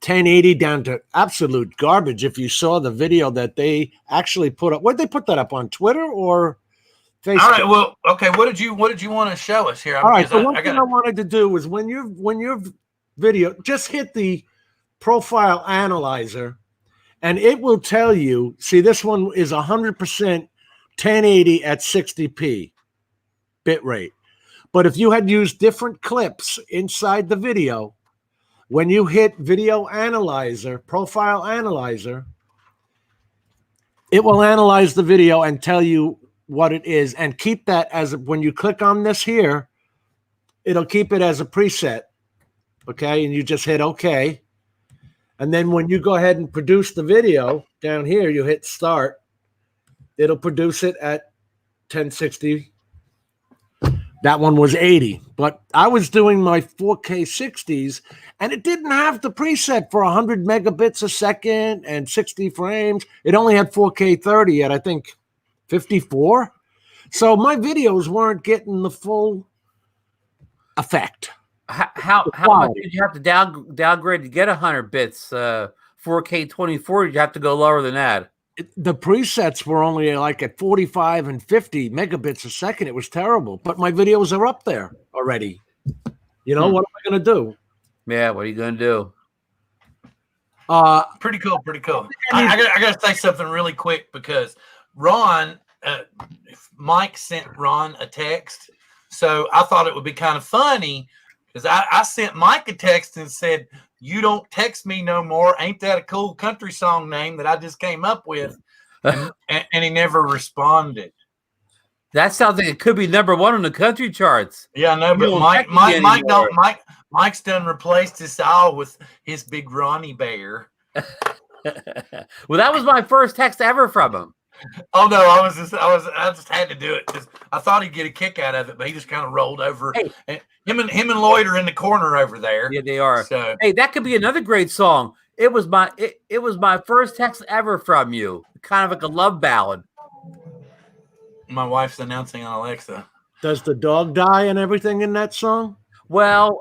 1080 down to absolute garbage. If you saw the video that they actually put up, where'd they put that up, on Twitter or Facebook? All right. Well, okay. What did you want to show us here? All right. So one thing I wanted to do was when your video, just hit the profile analyzer, and it will tell you. See, this one is 100% 1080 at 60p bit rate. But if you had used different clips inside the video, when you hit video analyzer, profile analyzer, it will analyze the video and tell you what it is, and keep that as when you click on this here, it'll keep it as a preset. Okay. And you just hit OK. And then when you go ahead and produce the video down here, you hit start, it'll produce it at 1060. That one was 80, but I was doing my 4K 60s, and it didn't have the preset for 100 megabits a second and 60 frames. It only had 4K 30 at, I think, 54. So my videos weren't getting the full effect. How much did you have to downgrade to get 100 bits? 4K 24, you have to go lower than that. The presets were only like at 45 and 50 megabits a second. It was terrible, but my videos are up there already. What am I going to do? Yeah, what are you going to do? Pretty cool. I got to say something really quick, because Ron, Mike sent Ron a text. So I thought it would be kind of funny, because I sent Mike a text and said, "You don't text me no more. Ain't that a cool country song name that I just came up with?" And he never responded. That sounds like it could be number 1 on the country charts. Yeah, I know, but Mike's done replaced us all with his big Ronnie Bear. Well, that was my first text ever from him. Oh no, I just had to do it because I thought he'd get a kick out of it, but he just kind of rolled over. Hey. Him and Lloyd are in the corner over there. Yeah, they are. So, hey, that could be another great song. It was my first text ever from you. Kind of like a love ballad. My wife's announcing on Alexa. Does the dog die and everything in that song? Well,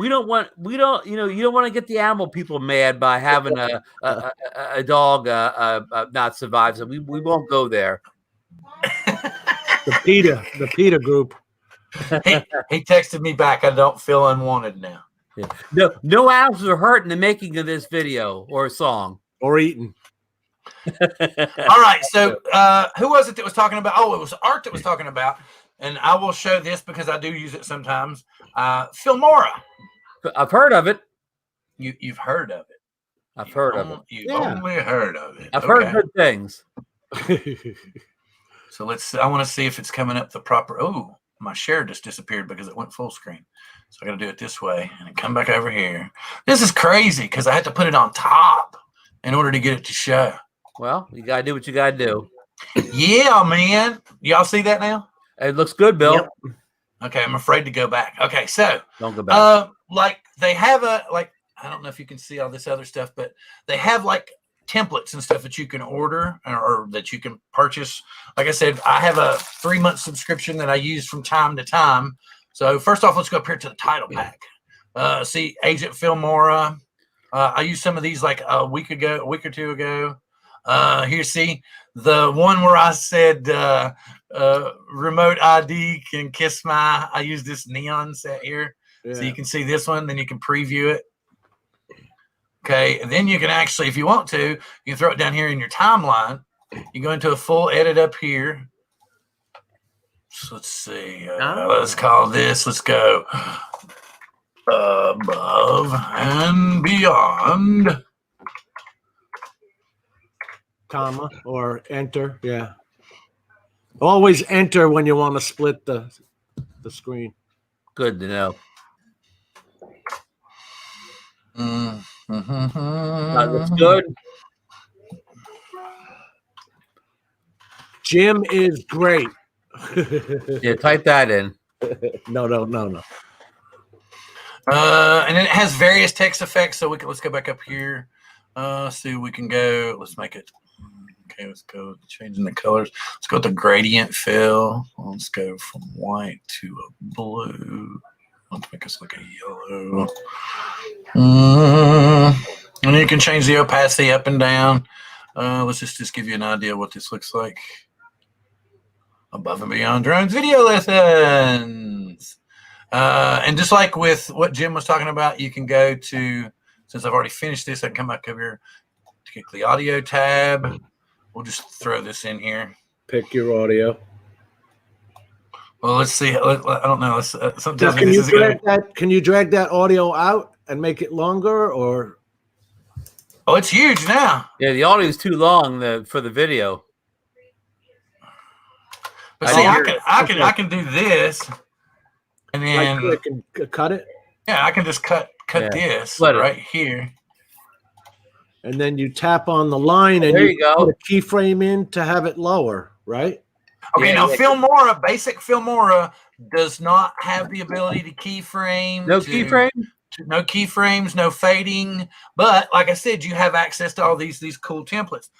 you don't want to get the animal people mad by having a dog not survive. So we won't go there. The PETA group. He texted me back. I don't feel unwanted now. Yeah. No animals are hurt in the making of this video or song or eaten. All right. So who was it that was talking about? Oh, it was Art that was talking about. And I will show this because I do use it sometimes. Filmora. I've heard of it. You've heard of it. I've heard of it. You've only heard of it. I've heard good things. So I want to see if it's coming up the proper. Oh, my share just disappeared because it went full screen. So I got to do it this way and then come back over here. This is crazy because I had to put it on top in order to get it to show. Well, you got to do what you got to do. Yeah, man. Y'all see that now? It looks good, Bill. Yep. Okay, I'm afraid to go back. Okay, so don't go back. Like they have I don't know if you can see all this other stuff, but they have like templates and stuff that you can order or that you can purchase. Like I said, I have a 3-month subscription that I use from time to time. So first off, let's go up here to the title pack. See Agent Filmora. I used some of these like a week or two ago. Here, see the one where I said remote ID can kiss I use this neon set here. Yeah. So you can see this one, then you can preview it. Okay, and then you can actually, if you want to, you can throw it down here in your timeline. You go into a full edit up here. So let's see. Let's call this. Let's go above and beyond. Comma or enter. Yeah. Always enter when you want to split the screen. Good to know. That looks good. Jim is great. Yeah, type that in. No. And then it has various text effects. So let's go back up here. See, we can go. Let's make it. Okay, let's go changing the colors. Let's go with the gradient fill. Let's go from white to a blue. Let's make us look at yellow. And you can change the opacity up and down. Let's just give you an idea what this looks like. Above and Beyond Drones video lessons. And just like with what Jim was talking about, you can go to, since I've already finished this, I can come back over here to click the audio tab. We'll just throw this in here. Pick your audio. Well, let's see. I don't know. Sometimes Can you drag that audio out and make it longer, or? Oh, it's huge now. Yeah, the audio is too long for the video. But see, I can do this, and then I can cut it. Yeah, I can just cut this right here. And then you tap on the line and you go. Put a keyframe in to have it lower, right? Okay, now Filmora, basic Filmora does not have the ability to keyframe. No keyframe? No keyframes, no fading. But like I said, you have access to all these cool templates.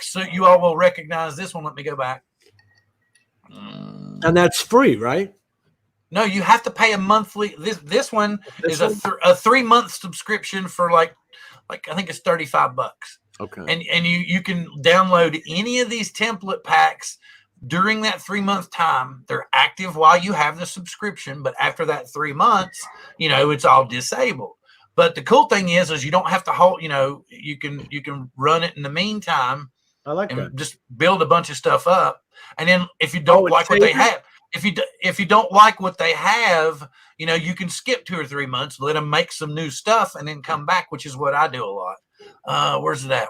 So you all will recognize this one. Let me go back. And that's free, right? No, you have to pay a monthly. This one is a 3-month subscription for like I think it's $35. Okay. And you can download any of these template packs during that 3-month time. They're active while you have the subscription, but after that 3 months, it's all disabled. But the cool thing is you don't have to hold. You can run it in the meantime. I like that. Just build a bunch of stuff up, and then if you don't like what they have. If you don't like what they have, you can skip 2 or 3 months, let them make some new stuff, and then come back, which is what I do a lot. Where's it at?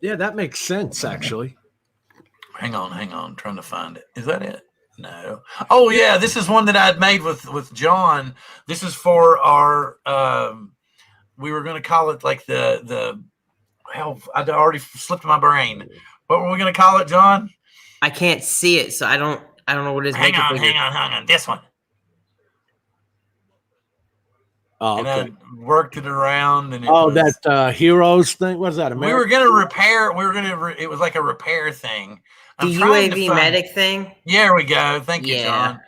Yeah, that makes sense, actually. Hang on. Trying to find it. Is that it? No. Oh, yeah. This is one that I'd made with John. This is for our, we were going to call it like hell, I'd already slipped my brain. What were we going to call it, John? I can't see it, so I don't know what it is. Hang on. This one. Oh, okay. And I worked it around, and that Heroes thing. What is that? We were gonna repair. It was like a repair thing. The UAV medic thing. Yeah, there we go. Thank you, John.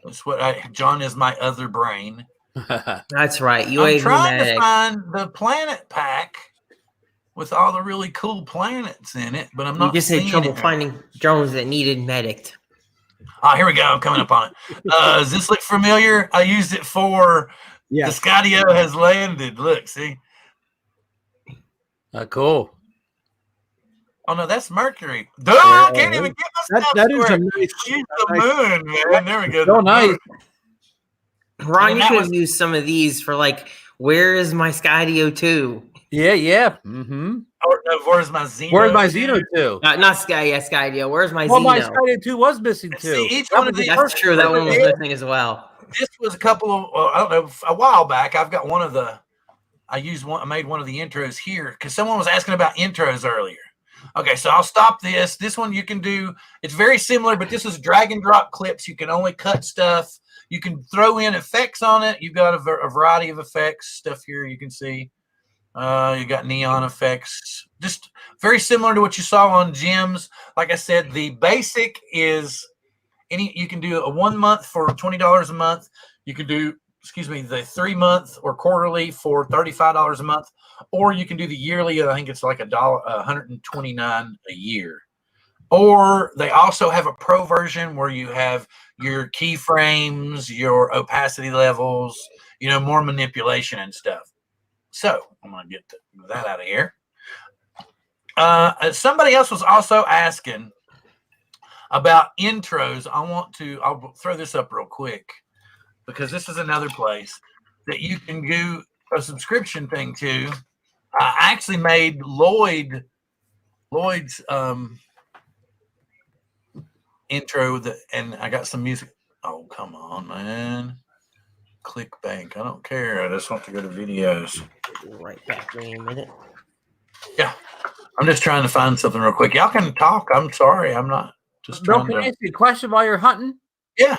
That's what John is my other brain. That's right. UAV I'm trying medic. to find the planet pack with all the really cool planets in it, but I'm not. You just had trouble finding drones that needed medicked. Oh, here we go. I'm coming up on it. Does this look familiar? I used it for. Yeah. The Skydio has landed. Look, see? Cool. Oh, no, that's Mercury. Duh, I can't even get my stuff. That is a nice. She's the moon, man. There we go. So nice. Ron, you could have used some of these for where is my Skydio 2? Yeah. Mm-hmm. Or, where's my Xeno? Where's my Xeno 2? Not Skydio. Where's my Xeno? Well, my Skydio 2 was missing too. See, each one of these. That's true. That one was missing as well. This was a couple of, I don't know, a while back. I've got I made one of the intros here because someone was asking about intros earlier. Okay, so I'll stop this. This one you can do. It's very similar, but this is drag and drop clips. You can only cut stuff. You can throw in effects on it. You've got a variety of effects stuff here. You can see. You got neon effects. Just very similar to what you saw on Jim's. Like I said, the basic is. You can do a 1 month for $20 a month. You can do, the 3 month or quarterly for $35 a month, or you can do the yearly. I think it's like $129 a year. Or they also have a pro version where you have your keyframes, your opacity levels, more manipulation and stuff. So I'm gonna get that out of here. Somebody else was also asking about intros. I'll throw this up real quick because this is another place that you can do a subscription thing to. I actually made Lloyd's intro and I got some music. Oh, come on, man. Click bank. I don't care. I just want to go to videos. Right back in a minute. Yeah. I'm just trying to find something real quick. Y'all can talk. I'm sorry. I'm not just Bill, trying can I to. ask you a question while you're hunting? Yeah.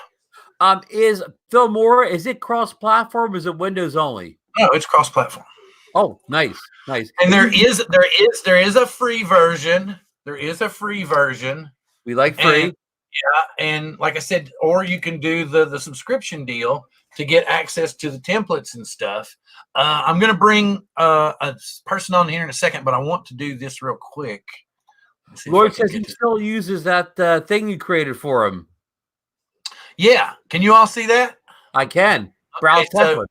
Is Phil Moore, is it cross-platform or is it Windows only? No, it's cross-platform. Oh, nice. And there is a free version. There is a free version. We like free. And, and like I said, or you can do the subscription deal to get access to the templates and stuff. I'm going to bring a person on here in a second, but I want to do this real quick. Lloyd says he still uses that thing you created for him. Yeah. Can you all see that? I can. Browse template.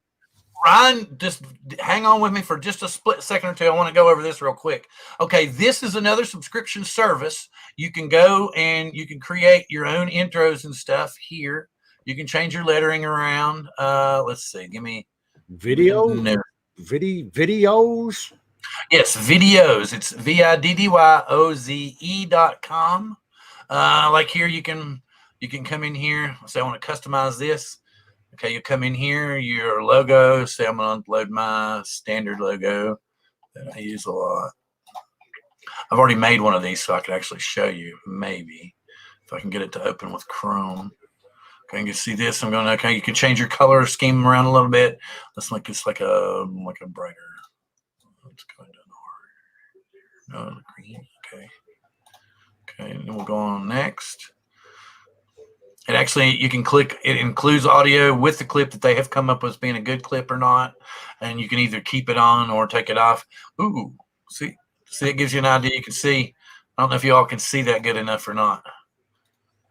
Ryan, just hang on with me for just a split second or two. I want to go over this real quick. Okay, this is another subscription service. You can go and you can create your own intros and stuff here. You can change your lettering around. Let's see. Give me Video? No. Videos? Yes, videos. It's VIDDYOZE.com. Like here, you can come in here. Say I want to customize this. Okay, you come in here, your logo. Say I'm going to upload my standard logo that I use a lot. I've already made one of these, so I could actually show you, maybe, if I can get it to open with Chrome. Okay, you can see this. I'm going, okay, you can change your color scheme around a little bit. Let's make this like a brighter. Let's go down no, green. Okay. Okay, and then we'll go on next. And actually, you can click, it includes audio with the clip that they have come up with being a good clip or not. And you can either keep it on or take it off. Ooh, see, it gives you an idea. You can see, I don't know if you all can see that good enough or not.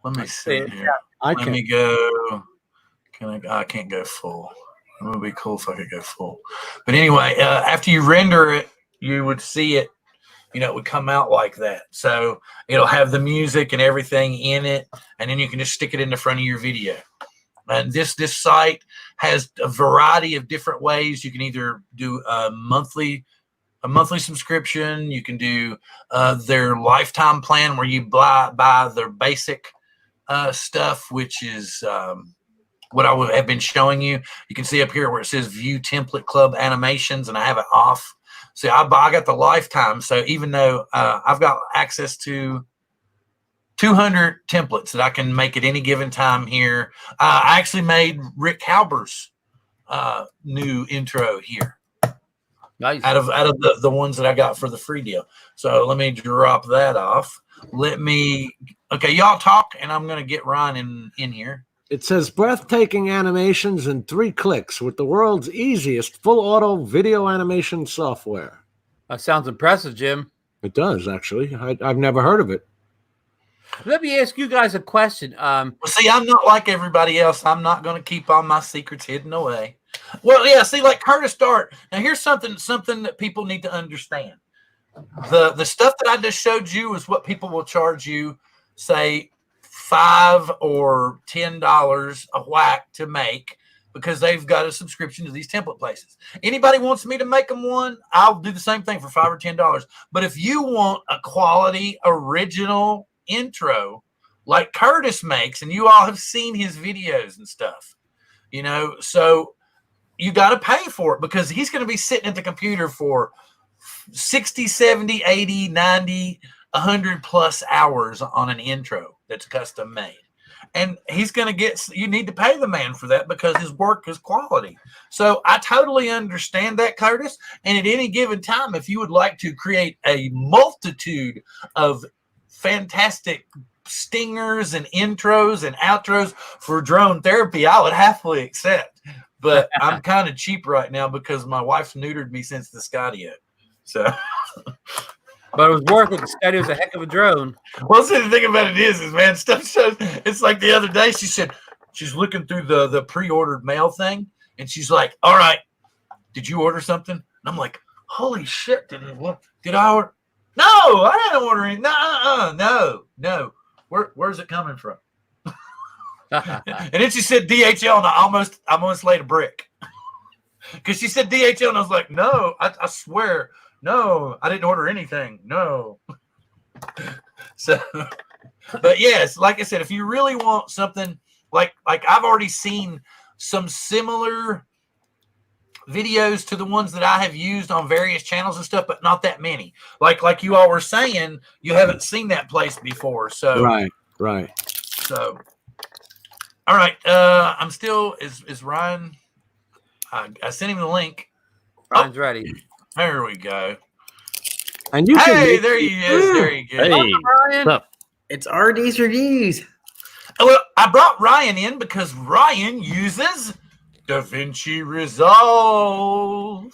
Let me see here. Let me go. I can't go full. It would be cool if I could go full. But anyway, after you render it, you would see it. It would come out like that. So it'll have the music and everything in it, and then you can just stick it in the front of your video. And this site has a variety of different ways. You can either do a monthly subscription. You can do their lifetime plan where you buy their basic stuff, which is what I have been showing you. You can see up here where it says View Template Club Animations, and I have it off. See, I got the lifetime, so even though I've got access to 200 templates that I can make at any given time here. I actually made Rick Halber's new intro here. Nice. Out of the ones that I got for the free deal. So let me drop that off. Okay, y'all talk, and I'm going to get Ryan in here. It says breathtaking animations in 3 clicks with the world's easiest full auto video animation software. That sounds impressive, Jim. It does, actually. I've never heard of it. Let me ask you guys a question. Well, see, I'm not like everybody else. I'm not going to keep all my secrets hidden away. Well, yeah, see, like Curtis Dart. Now, here's something that people need to understand. The stuff that I just showed you is what people will charge you, say, $5 or $10 a whack to make, because they've got a subscription to these template places. Anybody wants me to make them one, I'll do the same thing for $5 or $10. But if you want a quality original intro like Curtis makes, and you all have seen his videos and stuff, so you got to pay for it, because he's going to be sitting at the computer for 60, 70, 80, 90, 100 plus hours on an intro that's custom made. And he's going to you need to pay the man for that, because his work is quality. So I totally understand that, Curtis. And at any given time, if you would like to create a multitude of fantastic stingers and intros and outros for Drone Therapy, I would happily accept. But I'm kind of cheap right now because my wife's neutered me since the Skydio. So... But it was worth it. It was a heck of a drone. Well, see, the thing about it is, man, stuff shows. It's like the other day, she said she's looking through the pre-ordered mail thing, and she's like, "All right, did you order something?" And I'm like, "Holy shit! Did I order? No, I didn't order anything. No. Where's it coming from?" And then she said DHL, and I almost laid a brick, because she said DHL, and I was like, "No, I swear." No, I didn't order anything. No. So, But yes, like I said, if you really want something like I've already seen some similar videos to the ones that I have used on various channels and stuff, but not that many. Like you all were saying, you haven't seen that place before. So Right. So all right. I'm still is Ryan. I sent him the link. Ryan's ready. There we go. And you Hey, can there he is. There he goes. Hey, Ryan. what's up? It's RD's reviews. Well, I brought Ryan in because Ryan uses DaVinci Resolve.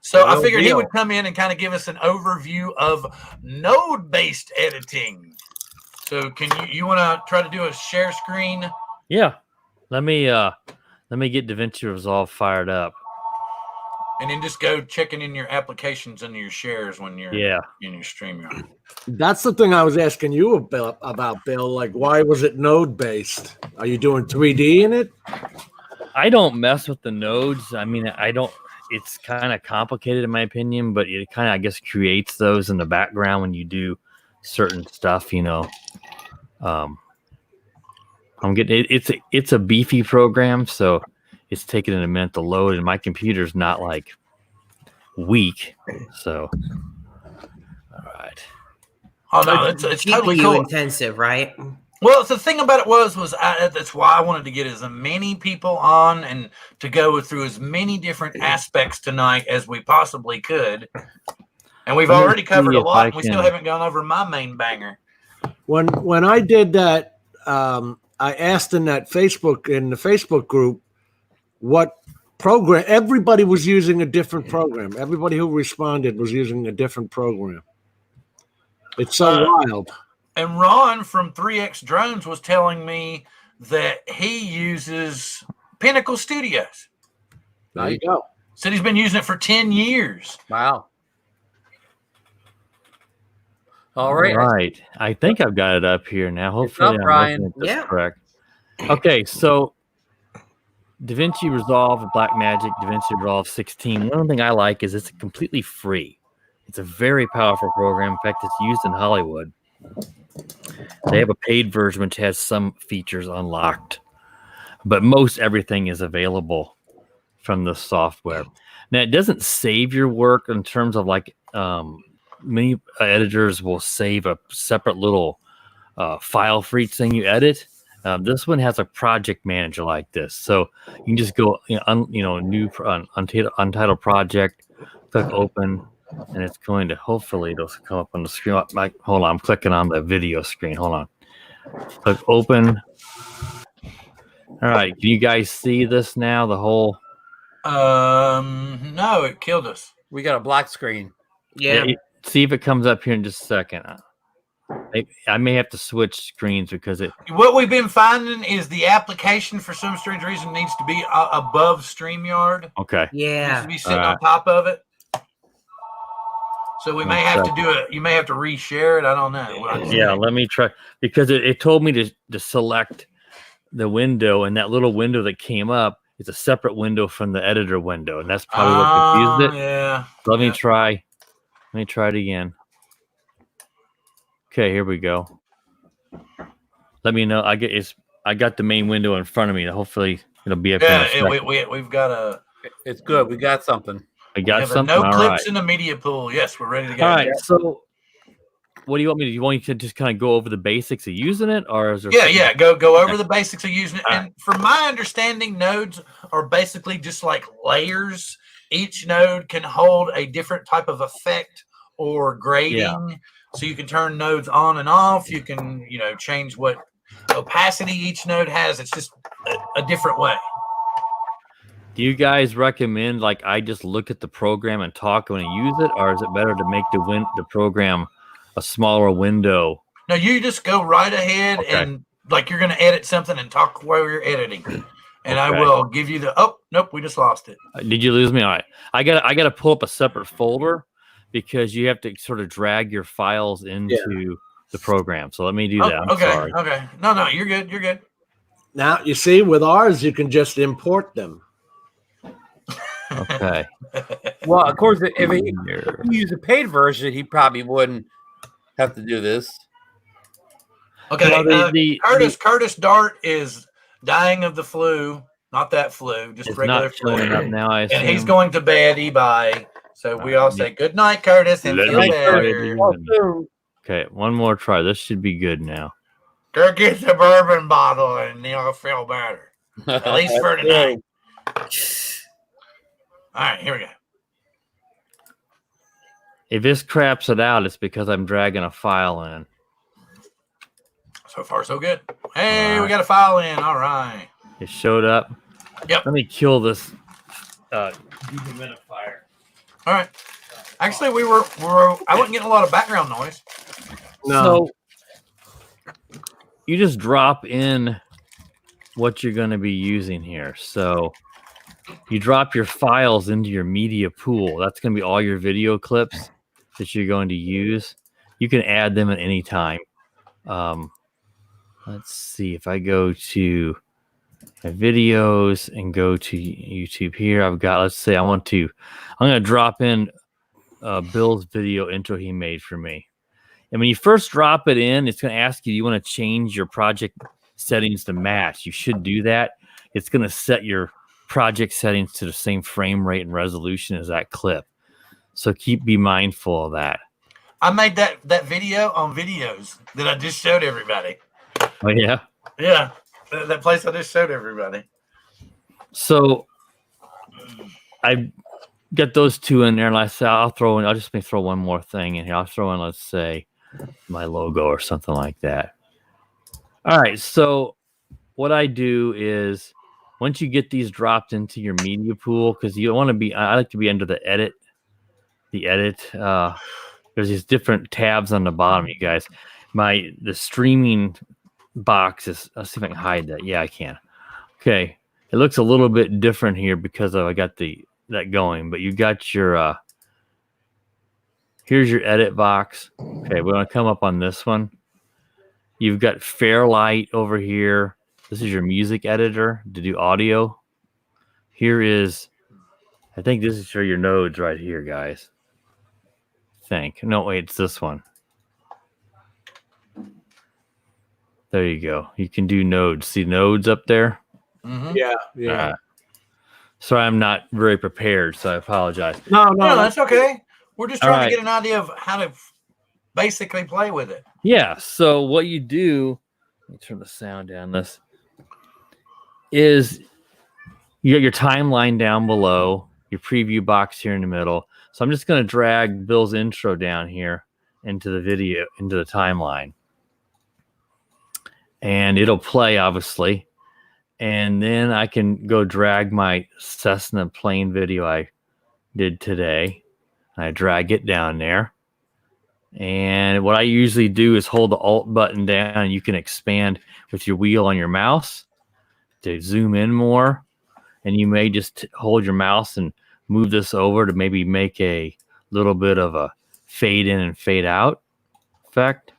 So I figured he would come in and kind of give us an overview of node-based editing. So can you want to try to do a share screen? Yeah. Let me get DaVinci Resolve fired up. And then just go checking in your applications and your shares when you're in your StreamYard. That's the thing I was asking you about, Bill. Like, why was it node based? Are you doing 3D in it? I don't mess with the nodes. I mean, I don't. It's kind of complicated in my opinion, but it kind of, I guess, creates those in the background when you do certain stuff. You know, I'm getting it's a beefy program, so it's taking a minute to load, and my computer's not like weak. So, all right. Oh no, it's totally cool. Intensive, right? Well, the thing about it was that's why I wanted to get as many people on and to go through as many different aspects tonight as we possibly could. And we've already covered a lot. And we still haven't gone over my main banger. When I did that, I asked in the Facebook group what program. Everybody was using a different program. Everybody who responded was using a different program. It's so wild. And Ron from 3X Drones was telling me that he uses Pinnacle Studios. There you go. Said he's been using it for 10 years. Wow. All right. Right. I think I've got it up here now. Hopefully, Ryan. I'm looking at this correct. Okay, so DaVinci Resolve, Blackmagic, DaVinci Resolve 16. One thing I like is it's completely free. It's a very powerful program. In fact, it's used in Hollywood. They have a paid version which has some features unlocked, but most everything is available from the software. Now, it doesn't save your work in terms of like many editors will save a separate little file for each thing you edit. This one has a project manager like this, so you can just go, new Untitled Project, click open. And it's going to hopefully it'll come up on the screen. Hold on, I'm clicking on the video screen. Hold on. Click open. All right, can you guys see this now? The whole. No, it killed us. We got a black screen. Yeah. See if it comes up here in just a second. I may have to switch screens because it. What we've been finding is the application for some strange reason needs to be above StreamYard. Okay. Yeah. Needs to be sitting on top of it. So we may have to do it. You may have to reshare it. I don't know. Yeah, let me try because it told me to select the window, and that little window that came up is a separate window from the editor window, and that's probably what confused it. Yeah. So let me try. Let me try it again. Okay, here we go. Let me know. I got the main window in front of me. Hopefully it'll be up here. Yeah, we've got a. It's good. We got something. I got something. No clips in the media pool. Yes, we're ready to go. All right. So, what do you want me to do? You want me to just kind of go over the basics of using it, or is there? Yeah. Go over the basics of using it. And from my understanding, nodes are basically just like layers. Each node can hold a different type of effect or grading. Yeah. So you can turn nodes on and off. You can, change what opacity each node has. It's just a different way. Do you guys recommend like I just look at the program and talk when I use it, or is it better to make the program a smaller window? No, you just go right ahead and like you're going to edit something and talk while you're editing, and I will give you the. Oh nope, we just lost it. Did you lose me? All right, I got to pull up a separate folder because you have to sort of drag your files into the program. So let me do that. I'm sorry. Okay. No, you're good. You're good. Now you see, with ours, you can just import them. Okay. Well, of course, if he used a paid version, he probably wouldn't have to do this. Okay, No, Curtis Dart is dying of the flu, not that flu, just it's regular not showing flu. up now, I assume. And he's going to bed. Bye. So we all Yeah. say good night, Curtis, and Let feel me try it better. again. Okay, one more try. This should be good now. Go get the bourbon bottle, and you'll feel better. At least for tonight. All right, here we go. If this craps it out, it's because I'm dragging a file in. So far, so good. Hey, we got a file in. All right. It showed up. Yep. Let me kill this dehumidifier. All right. Actually, I wasn't getting a lot of background noise. No. So you just drop in what you're going to be using here. So you drop your files into your media pool. That's going to be all your video clips that you're going to use. You can add them at any time. Let's see if I go to my videos and go to YouTube here. I've got, let's say I'm going to drop in Bill's video intro he made for me. And when you first drop it in, it's going to ask you, do you want to change your project settings to match? You should do that. It's going to set your project settings to the same frame rate and resolution as that clip. So be mindful of that. I made that video on videos that I just showed everybody. Oh, yeah? Yeah, that place I just showed everybody. So I got those two in there, and I'll just throw one more thing in here. I'll throw in, let's say, my logo or something like that. All right, so what I do is once you get these dropped into your media pool, because you want to be, I like to be under the edit. There's these different tabs on the bottom, you guys. The streaming box is, let's see if I can hide that. Yeah, I can. Okay, it looks a little bit different here because I got that going, but you got your here's your edit box. Okay, we're gonna come up on this one. You've got Fairlight over here. This is your music editor to do audio. Here is, I think this is for your nodes right here, guys. No, wait, it's this one. There you go. You can do nodes. See nodes up there? Mm-hmm. Yeah. Sorry, I'm not very prepared, so I apologize. No, that's okay. We're just trying right. to get an idea of how to basically play with it. Yeah, so what you do, let me turn the sound down this, is you got your timeline down below, your preview box here in the middle. So I'm just going to drag Bill's intro down here into the video, into the timeline. And it'll play, obviously. And then I can go drag my Cessna plane video I did today. I drag it down there. And what I usually do is hold the Alt button down, and you can expand with your wheel on your mouse to zoom in more. And you may just hold your mouse and move this over to maybe make a little bit of a fade in and fade out effect.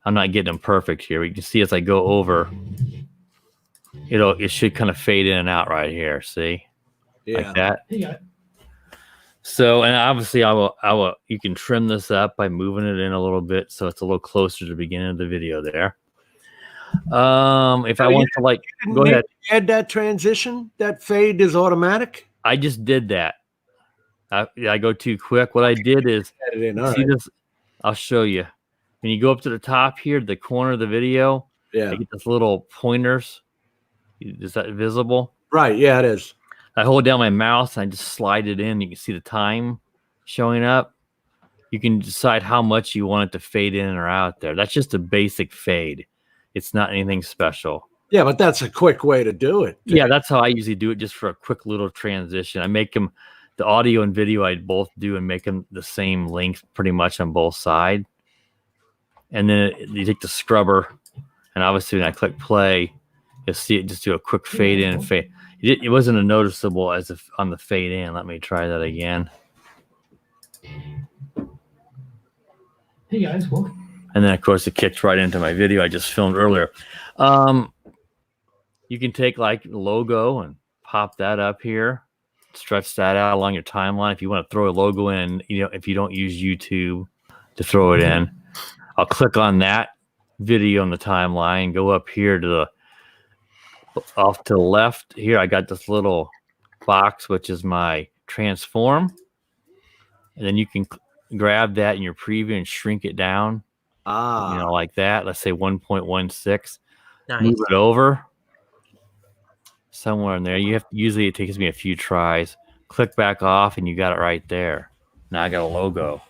I'm not getting them perfect here. You can see as I go over, it should kind of fade in and out right here. See, like that. Yeah. So, and obviously you can trim this up by moving it in a little bit so it's a little closer to the beginning of the video there. If I want to go ahead. Add that transition. That fade is automatic. I just did that. I go too quick. What I did is, this? I'll show you. When you go up to the top here, the corner of the video, Yeah. you get this little pointers. Is that visible? Right. Yeah, it is. I hold down my mouse and I just slide it in. You can see the time showing up. You can decide how much you want it to fade in or out there. That's just a basic fade. It's not anything special. Yeah, but that's a quick way to do it. Yeah, that's how I usually do it, just for a quick little transition. I make them, the audio and video I both do, and make them the same length pretty much on both sides. And then you take the scrubber, and obviously when I click play, you'll see it just do a quick fade in and fade. It wasn't a noticeable as if on the fade in. Let me try that again. Hey guys, welcome. And then of course it kicks right into my video I just filmed earlier. You can take like the logo and pop that up here, stretch that out along your timeline. If you want to throw a logo in, if you don't use YouTube to throw it in, I'll click on that video on the timeline. Go up here to off to the left. Here I got this little box, which is my transform. And then you can grab that in your preview and shrink it down. Like that. Let's say 1.16. Nice. Move it over somewhere in there. Usually it takes me a few tries. Click back off, and you got it right there. Now I got a logo.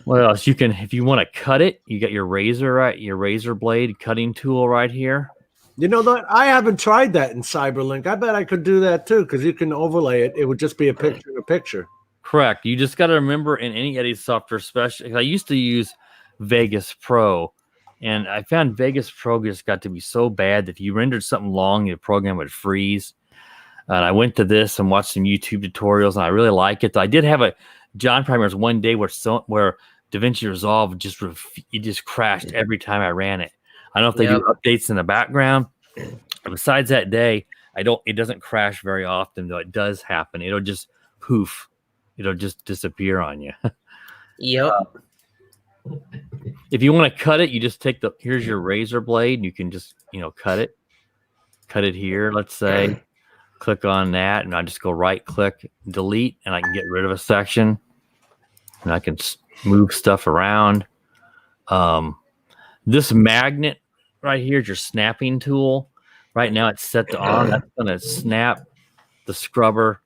What else? You can, if you want to cut it, you got your razor blade cutting tool right here. You know that I haven't tried that in Cyberlink. I bet I could do that too, because you can overlay it. It would just be a picture in a picture. Correct. You just got to remember in any editing software, especially, I used to use Vegas Pro, and I found Vegas Pro just got to be so bad that if you rendered something long, the program would freeze. And I went to this and watched some YouTube tutorials, and I really like it. I did have a John Primers one day where DaVinci Resolve just crashed every time I ran it. I don't know if they do updates in the background. Besides that day, it doesn't crash very often, though it does happen. It'll just poof. It'll just disappear on you. Yep. If you want to cut it, you just here's your razor blade, and you can just, cut it here, let's say. Click on that, and I just go right click, delete, and I can get rid of a section, and I can move stuff around. This magnet right here is your snapping tool. Right now it's set to on. That's going to snap the scrubber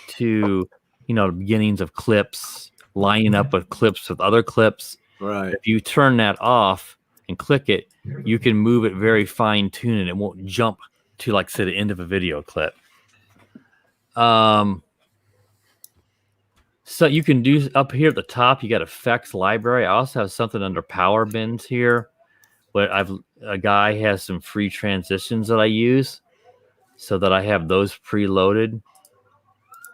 to, the beginnings of clips, lining up with clips with other clips. Right. If you turn that off and click it, you can move it very fine tuned, and it won't jump to, like, say, the end of a video clip. So you can do up here at the top, you got effects library. I also have something under power bins here, but a guy has some free transitions that I use so that I have those preloaded.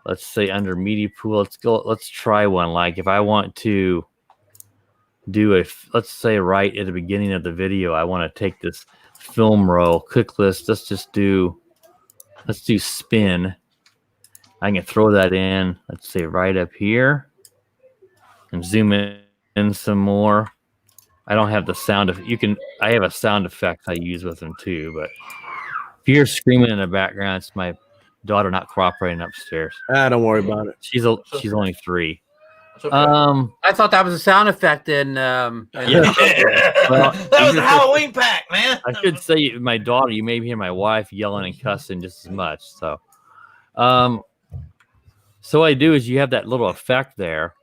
Let's say under media pool, let's try one. Like if I want to do let's say right at the beginning of the video, I want to take this film roll, click list. Let's do spin. I can throw that in, let's say right up here, and zoom in some more. I don't have the sound of I have a sound effect I use with them too, but if you're screaming in the background, it's my daughter not cooperating upstairs. Don't worry about it. She's only 3. Okay. I thought that was a sound effect in Well, that was a Halloween pack, man. I should say my daughter, you may hear my wife yelling and cussing just as much. So what I do is you have that little effect there,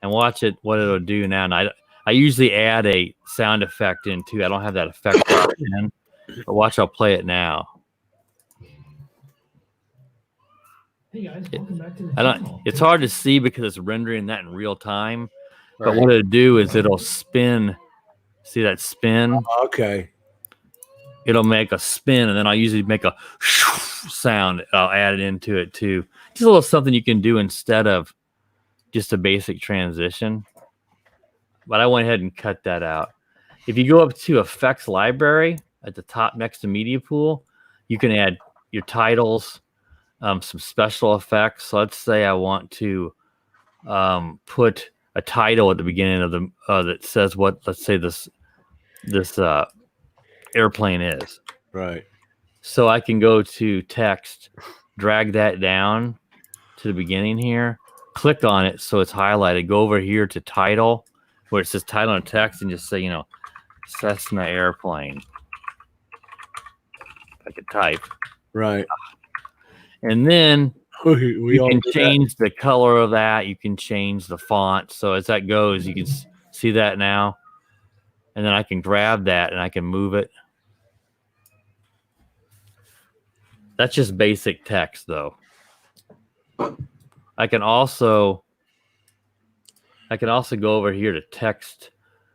and watch what it'll do now. And I usually add a sound effect in too. I don't have that effect in, but watch, I'll play it now. Hey guys, welcome back to the channel. It's hard to see because it's rendering that in real time. But what it'll do is it'll spin. See that spin? Okay. It'll make a spin, and then I'll usually make a sound. I'll add it into it too. Just a little something you can do instead of just a basic transition. But I went ahead and cut that out. If you go up to effects library at the top next to media pool, you can add your titles, some special effects. So let's say I want to put a title at the beginning of the that says what, let's say this airplane is. Right. So I can go to text, drag that down to the beginning here, click on it so it's highlighted, go over here to title where it says title and text, and just say, Cessna airplane. I could type. Right. And then we you can change the color of that. You can change the font. So as that goes, you can see that now. And then I can grab that and I can move it. That's just basic text, though. I can also go over here to text.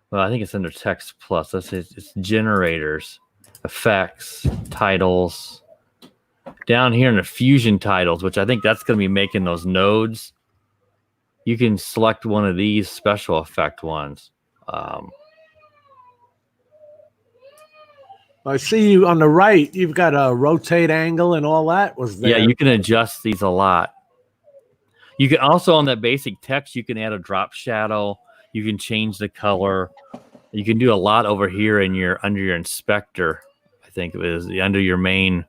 Well, I think it's under text plus. It's generators, effects, titles. Down here in the fusion titles, which I think that's going to be making those nodes. You can select one of these special effect ones. I see you on the right. You've got a rotate angle and all that was there. Yeah, you can adjust these a lot. You can also, on that basic text, you can add a drop shadow. You can change the color. You can do a lot over here in under your inspector. I think it is under your main.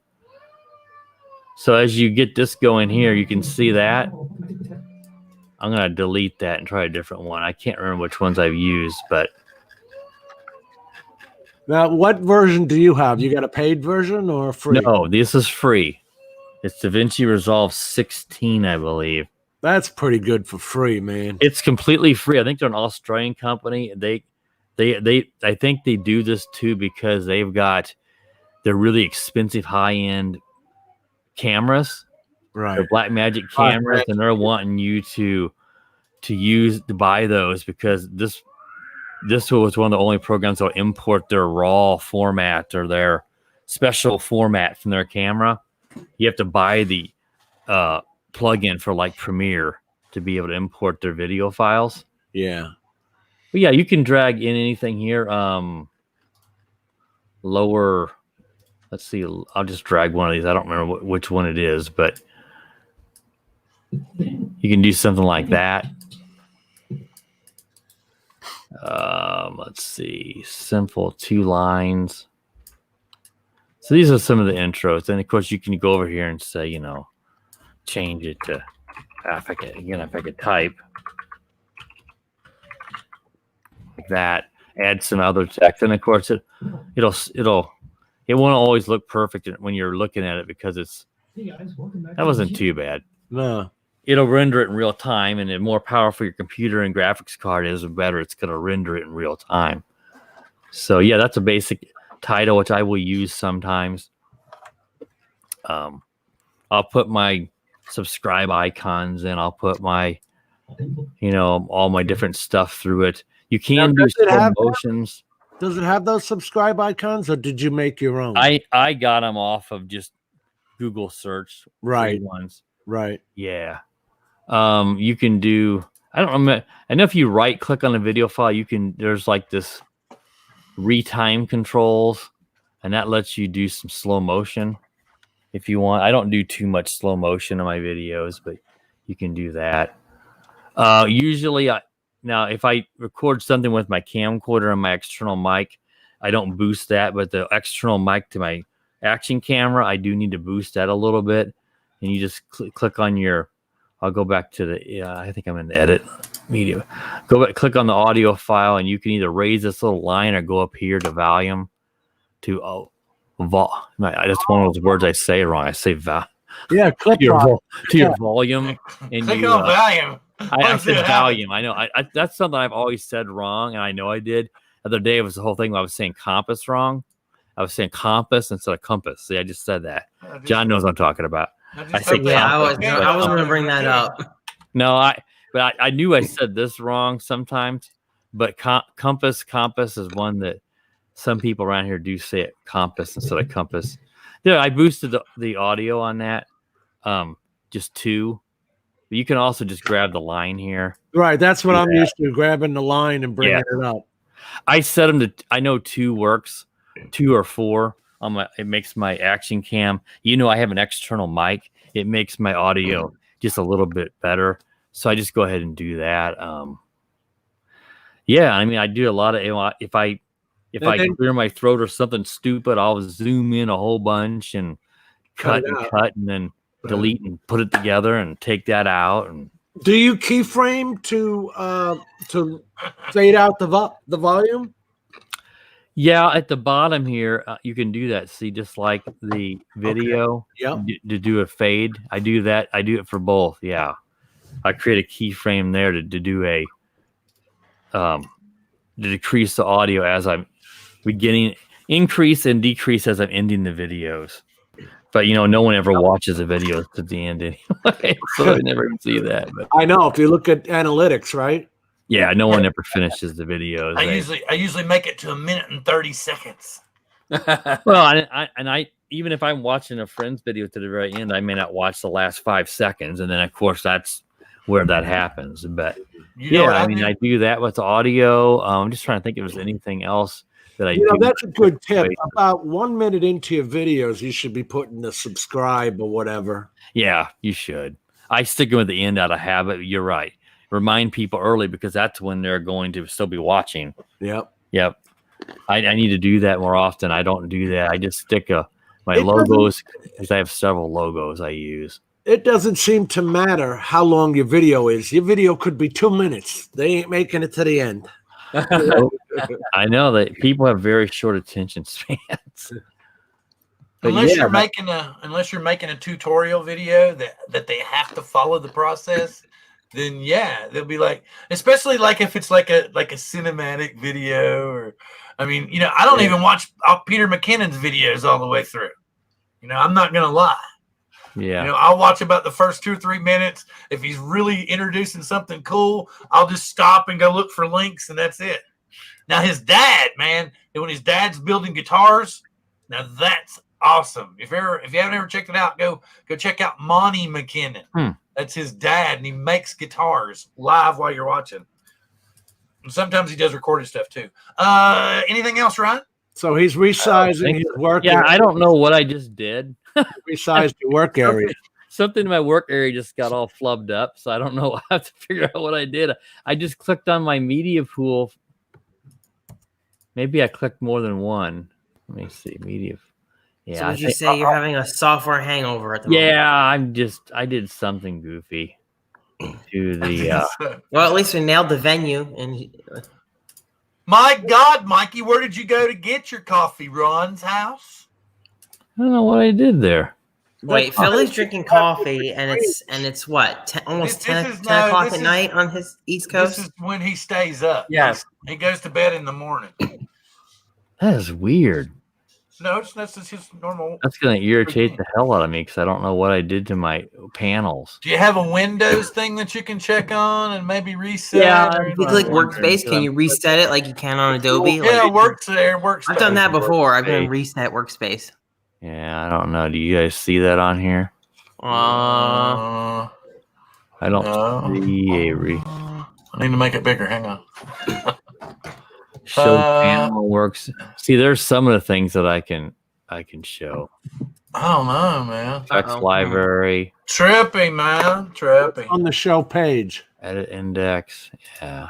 So as you get this going here, you can see that. I'm going to delete that and try a different one. I can't remember which ones I've used, but. Now, what version do you have? You got a paid version or free? No, this is free. It's DaVinci Resolve 16, I believe. That's pretty good for free, man. It's completely free. I think they're an Australian company. I think they do this too because they're really expensive high-end cameras. Right. They're Blackmagic cameras, and they're wanting you to buy those because this was one of the only programs that will import their raw format or their special format from their camera. You have to buy the plugin for like Premiere to be able to import their video files. Yeah. But yeah, you can drag in anything here. Lower, let's see. I'll just drag one of these. I don't remember which one it is, but you can do something like that. Let's see. Simple 2 lines. So these are some of the intros. And of course, you can go over here and say, change it to if I could type like that, add some other text, and of course it won't always look perfect when you're looking at it because that wasn't too bad. No. It'll render it in real time, and the more powerful your computer and graphics card is, the better it's going to render it in real time. So yeah, that's a basic title which I will use sometimes. I'll put my subscribe icons in. I'll put my, all my different stuff through it. You can do slow motions. Does it have those subscribe icons, or did you make your own? I got them off of just Google search. Right. Ones. Right. Yeah. You can do. I don't remember. I know if you right click on a video file, there's like this retime controls, and that lets you do some slow motion if you want. I don't do too much slow motion in my videos, but you can do that. Usually, now if I record something with my camcorder and my external mic, I don't boost that, but the external mic to my action camera, I do need to boost that a little bit. And you just click on your. I'll go back to the. I think I'm in the edit media. Go back, click on the audio file, and you can either raise this little line or go up here to volume. That's one of those words I say wrong. I say Yeah, click to your volume. And click on volume. I said volume. I know. That's something I've always said wrong, and I know I did. The other day it was the whole thing where I was saying compass wrong. I was saying compass instead of compass. See, I just said that. John knows what I'm talking about. I say I was going to bring that up. No, I knew I said this wrong sometimes, but compass is one that some people around here do say it compass instead of compass. Yeah, I boosted the audio on that, just 2. But you can also just grab the line here. Right, that's what I'm used to, grabbing the line and bringing it up. I set them to. I know 2 works, 2 or 4. It makes my action cam. I have an external mic. It makes my audio just a little bit better. So I just go ahead and do that. Yeah, I mean, I do a lot of. If I clear my throat or something stupid, I'll zoom in a whole bunch and cut and then delete and put it together and take that out. And do you keyframe to fade out the volume? Yeah, at the bottom here, you can do that. See, just like the video, to do a fade. I do that. I do it for both. Yeah, I create a keyframe there to do a to decrease the audio as I'm beginning, increase and decrease as I'm ending the videos. But no one ever watches the videos to the end anyway, so I never can see that. But I know if you look at analytics, right? Yeah, no one ever finishes the videos. I usually make it to 1 minute and 30 seconds. Well, I even if I'm watching a friend's video to the very end, I may not watch the last 5 seconds, and then of course that's where that happens. But I mean, I do that with audio. I'm just trying to think if there's anything else that I do. That's a good tip. About 1 minute into your videos, you should be putting the subscribe or whatever. Yeah, you should. I stick them at the end out of habit. You're right. Remind people early because that's when they're going to still be watching. Yep. I need to do that more often. I don't do that. I just stick my It doesn't- logos because I have several logos I use. It doesn't seem to matter how long your video is. Your video could be 2 minutes. They ain't making it to the end. I know that people have very short attention spans. But Unless yeah, you're making a tutorial video that they have to follow the process, then yeah, they'll be like, especially like if it's like a cinematic video, or I mean, I don't even watch Peter McKinnon's videos all the way through. I'm not gonna lie. yeah. I'll watch about the first 2 or 3 minutes. If he's really introducing something cool, I'll just stop and go look for links, and that's it. Now his dad, man, when his dad's building guitars, now that's awesome. If you haven't ever checked it out, go check out Monty McKinnon. That's his dad, and he makes guitars live while you're watching. And sometimes he does recorded stuff too. Anything else, Ryan? So he's resizing his work. Yeah, area. I don't know what I just did. Resized your work area. Something in my work area just got all flubbed up, so I don't know. I have to figure out what I did. I just clicked on my media pool. Maybe I clicked more than one. Let me see. Media. Yeah. So would you say you're having a software hangover at the moment? Yeah, I did something goofy to the. Well, at least we nailed the venue. And My God, Mikey, where did you go to get your coffee? Ron's house? I don't know what I did there. wait, Philly's drinking coffee, and it's what? Almost 10 o'clock at night on his East Coast? This is when he stays up. Yes. He goes to bed in the morning. That is weird. No, that's just his normal. That's going to irritate the hell out of me because I don't know what I did to my panels. Do you have a Windows thing that you can check on and maybe reset? Yeah, or If you click Workspace, can you reset it like you can on Adobe? Yeah, works there. Works. I've done that before. I've done Workspace. Reset Workspace. Yeah, I don't know. Do you guys see that on here? I I don't see a need to make it bigger. Hang on. show panel works. See, there's some of the things that I can show. I don't know, man. Text library, Trippy, man. Trippy. On the show page. edit index, yeah.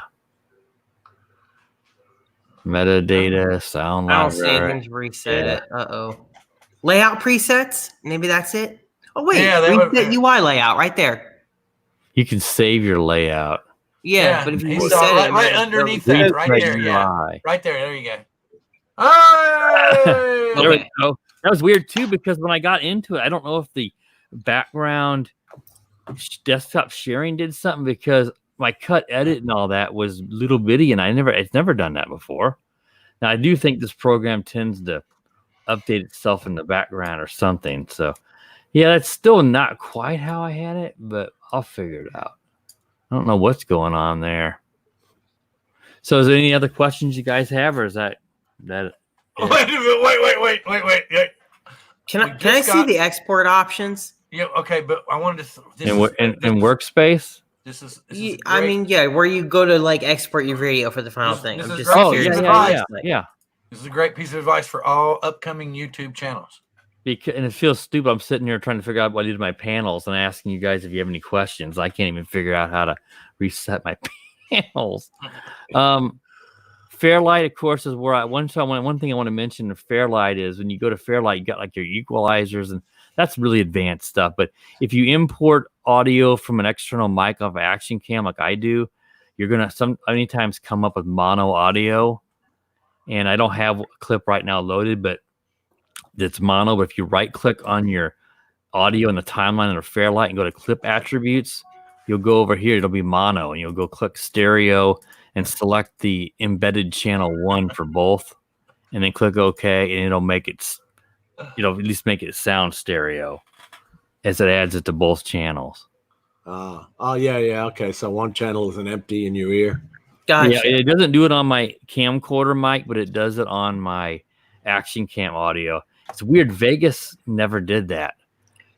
Metadata, sound I don't see library. anything to reset it. Uh-oh. Layout presets? Maybe that's it? Oh, wait. Yeah, they would- Reset UI layout right there. You can save your layout. Yeah, but if you he's reset all it, right it underneath might- that, right there. Yeah, UI. right there. There you go. Hey! There we Okay. go. That was weird too because when I got into it, I don't know if the background desktop sharing did something because my cut edit and all that was little bitty, and it's never done that before. Now I do think this program tends to update itself in the background or something. So yeah, that's still not quite how I had it, but I'll figure it out. I don't know what's going on there. So is there any other questions you guys have, or is that it? Wait a minute. Wait. Can We I just see got- the export options? Yeah, okay, but I wanted to. In workspace? This is I great. mean, yeah, where you go to like export your video for the final This- thing. this I'm is just great. Oh, curious. yeah. This is a great piece of advice for all upcoming YouTube channels. And it feels stupid. I'm sitting here trying to figure out what I did to my panels and asking you guys if you have any questions. I can't even figure out how to reset my panels. Fairlight, of course, is where one thing I want to mention of Fairlight is when you go to Fairlight, you got like your equalizers, and that's really advanced stuff. But if you import audio from an external mic off Action Cam like I do, you're gonna many times come up with mono audio. And I don't have a clip right now loaded, but it's mono. But if you right click on your audio in the timeline of Fairlight and go to clip attributes, you'll go over here, it'll be mono, and you'll go click stereo and select the embedded channel 1 for both, and then click OK, and it'll at least make it sound stereo as it adds it to both channels. Oh, yeah. Okay, so one channel is an empty in your ear. Gotcha. Yeah, it doesn't do it on my camcorder mic, but it does it on my Action Cam audio. It's weird. Vegas never did that,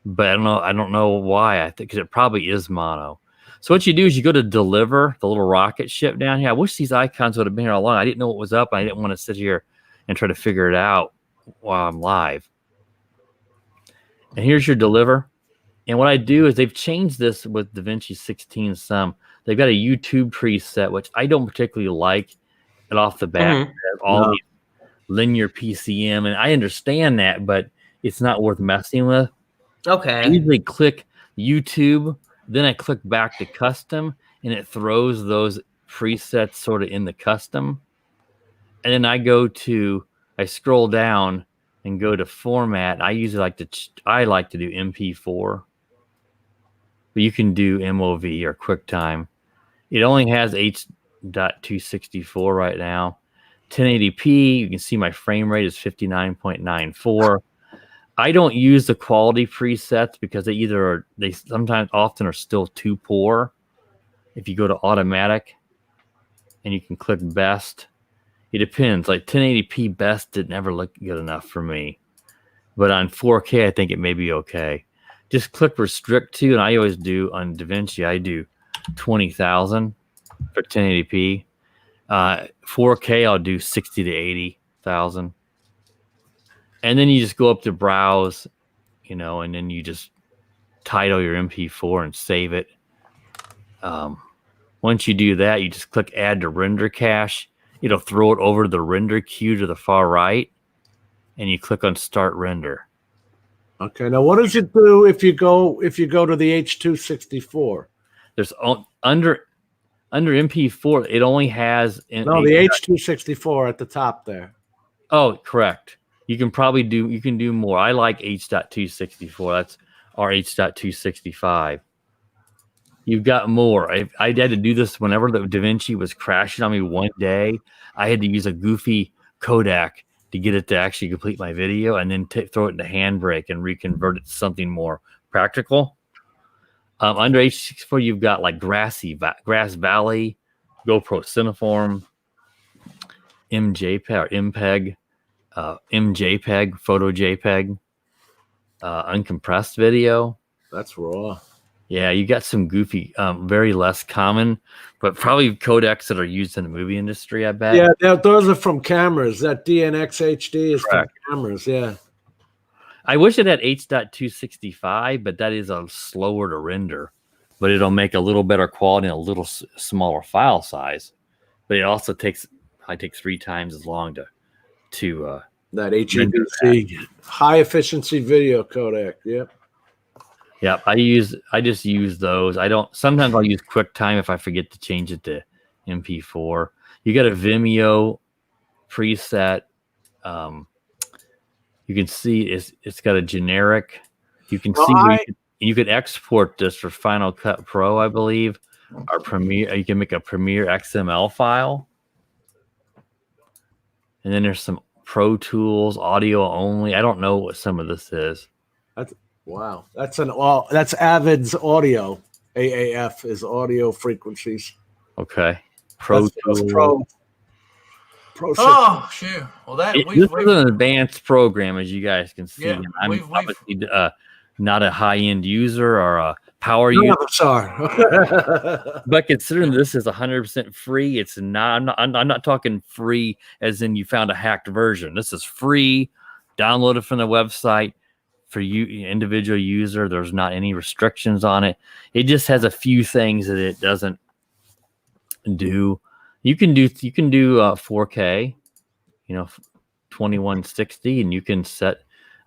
but I don't know why. I think because it probably is mono. So what you do is you go to deliver the little rocket ship down here. I wish these icons would have been here all along. I didn't know what was up. I didn't want to sit here and try to figure it out while I'm live. And here's your deliver. And what I do is they've changed this with DaVinci 16 some. They've got a YouTube preset, which I don't particularly like it off the bat. Mhm. All No. these linear PCM, and I understand that, but it's not worth messing with. I Okay. usually click YouTube, then I click back to custom, and it throws those presets sort of in the custom. And then I scroll down and go to format. I usually like to do MP4, but you can do MOV or QuickTime. It only has H.264 right now. 1080p, you can see my frame rate is 59.94. I don't use the quality presets because they sometimes often are still too poor. If you go to automatic and you can click best, it depends. Like 1080p best did never look good enough for me. But on 4K, I think it may be okay. Just click restrict to, and I always do on DaVinci, I do 20,000 for 1080p. 4K, I'll do 60 to 80,000. And then you just go up to browse, and then you just title your MP4 and save it. Once you do that, you just click add to render cache. It'll throw it over to the render queue to the far right, and you click on start render. Okay. Now, what does it do if you go to the H.264? There's under MP4, it only has No, the H.264 at the top there. Oh, correct. You can do more. I like H.264. That's our H.265. You've got more. I had to do this whenever the DaVinci was crashing on me one day. I had to use a goofy codec to get it to actually complete my video, and then throw it into Handbrake and reconvert it to something more practical. Under H.264, you've got like Grass Valley, GoPro Cineform, MJPEG or MPEG, MJPEG, Photo JPEG, uncompressed video. That's raw. Yeah, you got some goofy, very less common, but probably codecs that are used in the movie industry, I bet. Yeah, those are from cameras. That DNX HD is Correct. from cameras, yeah. I wish it had H.265, but that is slower to render. But it'll make a little better quality and a little smaller file size. But it also takes 3 times as long to that HEVC high efficiency video codec. Yep. Yeah, I just use those. Sometimes I'll use QuickTime if I forget to change it to MP4. You got a Vimeo preset. You can see it's got a generic. You can you could export this for Final Cut Pro, I believe, or Premiere. You can make a Premiere XML file. And then there's some Pro Tools, audio only. I don't know what some of this is. Wow, that's Avid's audio. AAF is audio frequencies. Okay, Pro Tools. Pro. Oh shoot! Well, This is an advanced program, as you guys can see. Yeah, I'm obviously not a high-end user or a power user. But considering this is 100% free, it's not. I'm not talking free as in you found a hacked version. This is free. Download it from the website. For you, individual user, there's not any restrictions on it. It just has a few things that it doesn't do. You can do 4K, 2160, and you can set.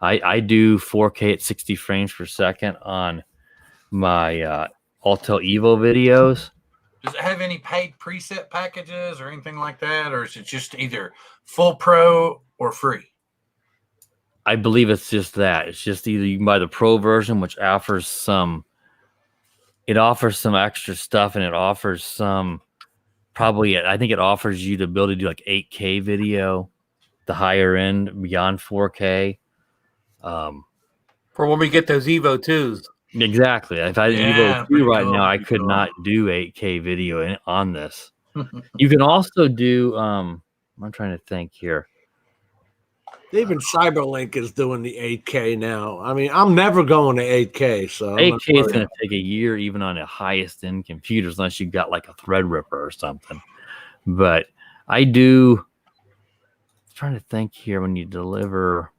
I do 4K at 60 frames per second on my Altel Evo videos. Does it have any paid preset packages or anything like that, or is it just either full pro or free? I believe it's just that. It's just either you can buy the pro version, which offers some extra stuff, and it offers some I think it offers you the ability to do like 8K video, the higher end beyond 4K. For when we get those Evo 2s. Exactly. If I did Evo 2 right now, I could cool. not do 8K video on this. You can also do I'm trying to think here. Even Cyberlink is doing the 8K now. I mean, I'm never going to 8K. So 8K is going to take a year, even on the highest end computers, unless you got like a Threadripper or something. But I'm trying to think here when you deliver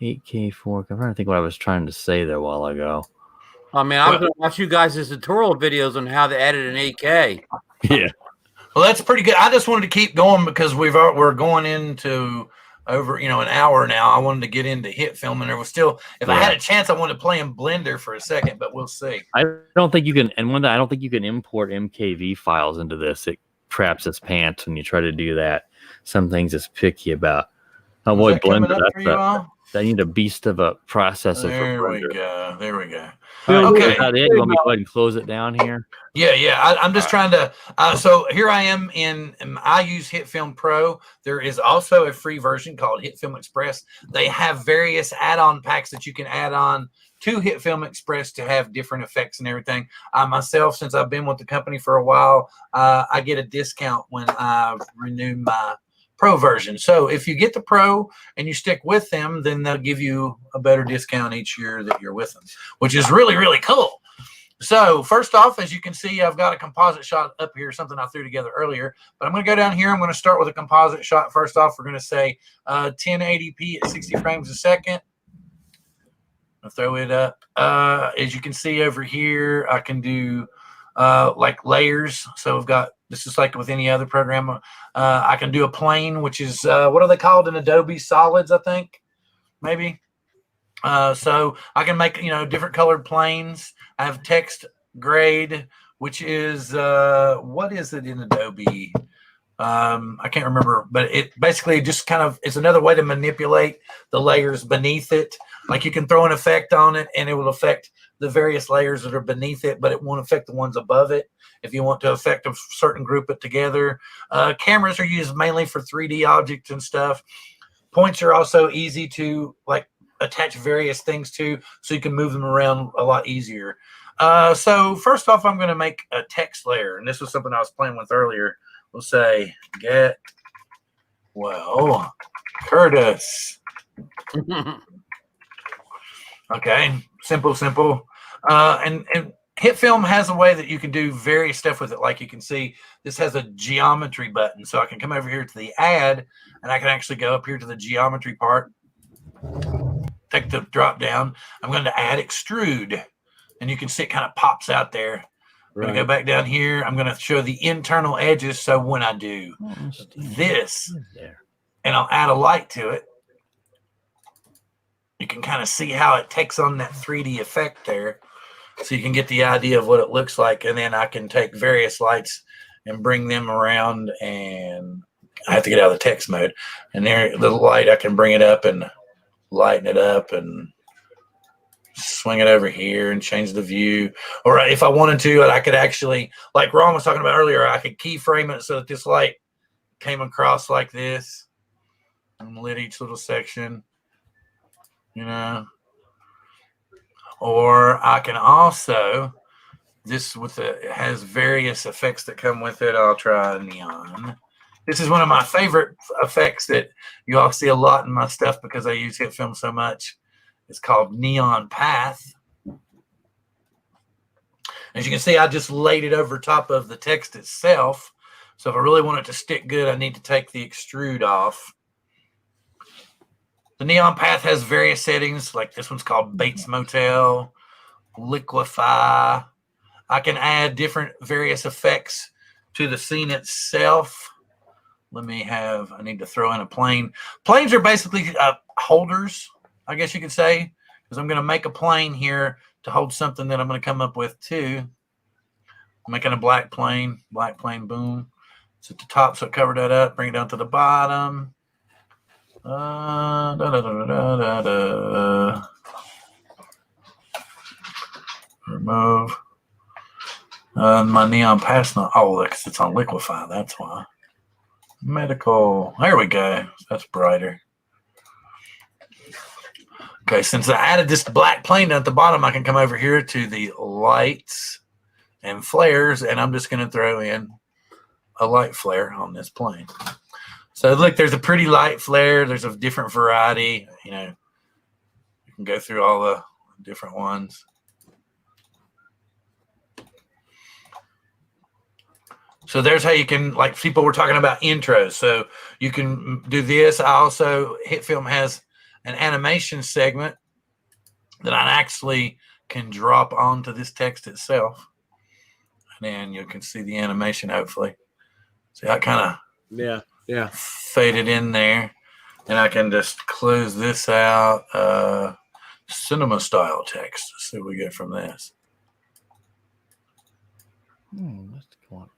8K, 4K. I'm trying to think what I was trying to say there a while ago. I mean, I'm going to watch you guys' tutorial videos on how to edit an 8K. Yeah. Well, that's pretty good. I just wanted to keep going because we're going into over an hour now. I wanted to get into hit film, and there was still, if I had a chance, I wanted to play in Blender for a second, but we'll see. I don't think you can, and one I don't think you can import MKV files into this. It craps its pants when you try to do that. Some things it's picky about. Oh boy, Blender, they need a beast of a processor. There we go. There we go. Okay. Is that it? You want me to go ahead and close it down here? Yeah. I'm just trying to. So here I am I use HitFilm Pro. There is also a free version called HitFilm Express. They have various add-on packs that you can add on to HitFilm Express to have different effects and everything. Myself, since I've been with the company for a while, I get a discount when I renew my Pro version. So if you get the Pro and you stick with them, then they'll give you a better discount each year that you're with them, which is really, really cool. So first off, as you can see, I've got a composite shot up here, something I threw together earlier, but I'm going to go down here. I'm going to start with a composite shot. First off, we're going to say 1080p at 60 frames a second. I'll throw it up. As you can see over here, I can do like layers. So I've got, this is like with any other program. I can do a plane, which is, what are they called in Adobe? Solids, I think, maybe. So I can make, different colored planes. I have text grade, which is, what is it in Adobe? I can't remember, but it basically just kind of is another way to manipulate the layers beneath it. Like you can throw an effect on it and it will affect the various layers that are beneath it, but it won't affect the ones above it. If you want to affect a certain group it together. Cameras are used mainly for 3D objects and stuff. Points are also easy to like attach various things to, so you can move them around a lot easier. So first off, I'm going to make a text layer, and this was something I was playing with earlier. We'll say get well Curtis. Okay, simple. And HitFilm has a way that you can do various stuff with it. Like you can see, this has a geometry button. So I can come over here to the add, and I can actually go up here to the geometry part, take the drop down. I'm going to add extrude, and you can see it kind of pops out there. I'm going to go back down here. I'm going to show the internal edges. So when I do this, and I'll add a light to it, you can kind of see how it takes on that 3D effect there. So you can get the idea of what it looks like. And then I can take various lights and bring them around, and I have to get out of the text mode. And there, the light, I can bring it up and lighten it up and swing it over here and change the view. Or if I wanted to, I could actually, like Ron was talking about earlier, I could keyframe it so that this light came across like this and lit each little section, Or I can also, this with it has various effects that come with it. I'll try neon. This is one of my favorite effects that you all see a lot in my stuff because I use HitFilm so much. It's called Neon Path. As you can see, I just laid it over top of the text itself. So if I really want it to stick good, I need to take the extrude off. The Neon Path has various settings, like this one's called Bates Motel, Liquefy. I can add different various effects to the scene itself. I need to throw in a plane. Planes are basically holders, I guess you could say, because I'm going to make a plane here to hold something that I'm going to come up with too. I'm making a black plane, boom. It's at the top, so cover that up, bring it down to the bottom. Remove. My neon pass not. Oh, because it's on Liquefy. That's why. Medical. There we go. That's brighter. Okay, since I added this black plane down at the bottom, I can come over here to the lights and flares, and I'm just going to throw in a light flare on this plane. So look, there's a pretty light flare. There's a different variety. You can go through all the different ones. So there's how you can, like people were talking about intros. So you can do this. HitFilm has an animation segment that I actually can drop onto this text itself. And then you can see the animation, hopefully. See how it kind of Yeah. faded in there. And I can just close this out. Cinema style text. Let's see what we get from this. What's going on?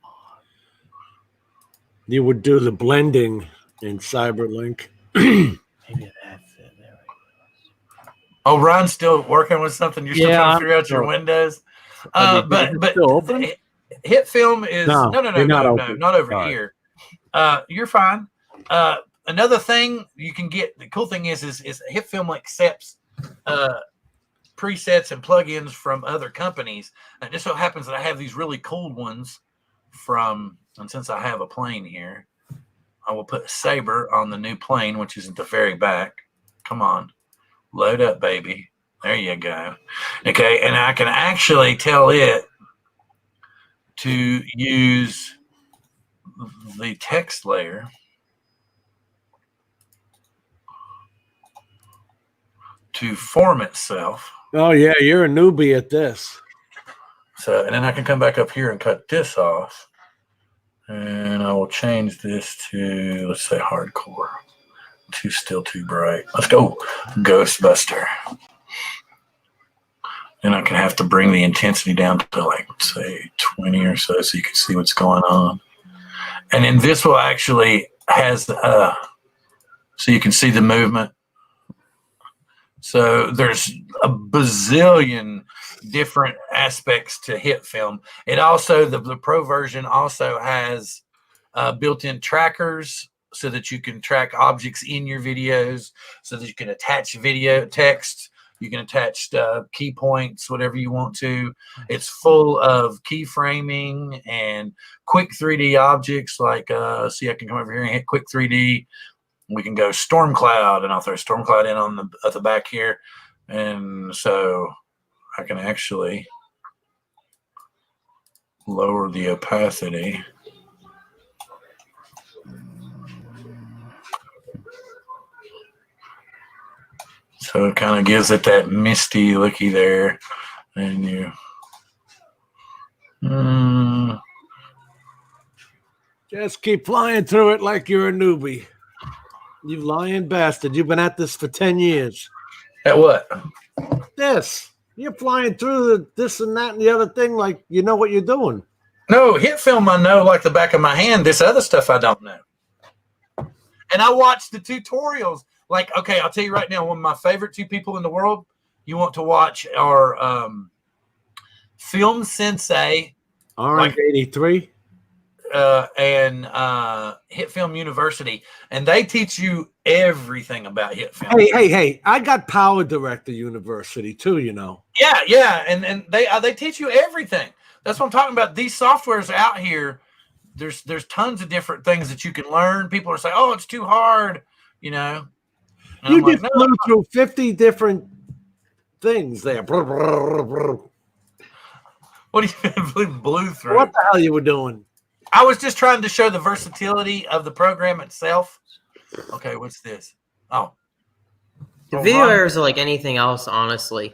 You would do the blending in Cyberlink. Maybe that's it. There we go. Oh, Ron's still working with something. You're still Yeah, trying to I'm figure out your still- windows. Is it But still open? Hit Film is No, no, you're not no, open. not over All right. here. You're fine. Another thing you can get. The cool thing is Hit Film accepts presets and plugins from other companies. And it just so happens that I have these really cool ones from. And since I have a plane here, I will put Saber on the new plane, which is at the very back. Come on, load up, baby. There you go. Okay, and I can actually tell it to use the text layer to form itself. Oh yeah, you're a newbie at this. So, and then I can come back up here and cut this off. And I will change this to, let's say, hardcore. Still too bright. Let's go Ghostbuster. And I can have to bring the intensity down to like, let's say, 20 or so you can see what's going on. And then this will actually has, so you can see the movement. So there's a bazillion different aspects to Hit Film. It also, the Pro version also has built-in trackers so that you can track objects in your videos, so that you can attach video text. You can attach key points, whatever you want to. It's full of keyframing and quick 3D objects. Like, see, I can come over here and hit quick 3D. We can go storm cloud, and I'll throw storm cloud in on at the back here. And so I can actually lower the opacity. So it kind of gives it that misty looky there. And you Just keep flying through it like you're a newbie. You lying bastard. You've been at this for 10 years. at what? This. You're flying through this and that and the other thing like you know what you're doing. No, Hit Film I know like the back of my hand. This other stuff I don't know. And I watch the tutorials. Like, okay, I'll tell you right now, one of my favorite two people in the world you want to watch are Film Sensei Orange 83. and Hit Film University. And they teach you everything about Hit Film. Hey, I got Power Director University too, you know. Yeah, and they teach you everything. That's what I'm talking about. These softwares out here, there's tons of different things that you can learn. People are saying, "Oh, it's too hard," you know. And You I'm like, just flew through 50 different things there. what do you blew through? What the hell you were doing? I was just trying to show the versatility of the program itself. Okay, what's this? Oh, The video errors are like anything else, honestly.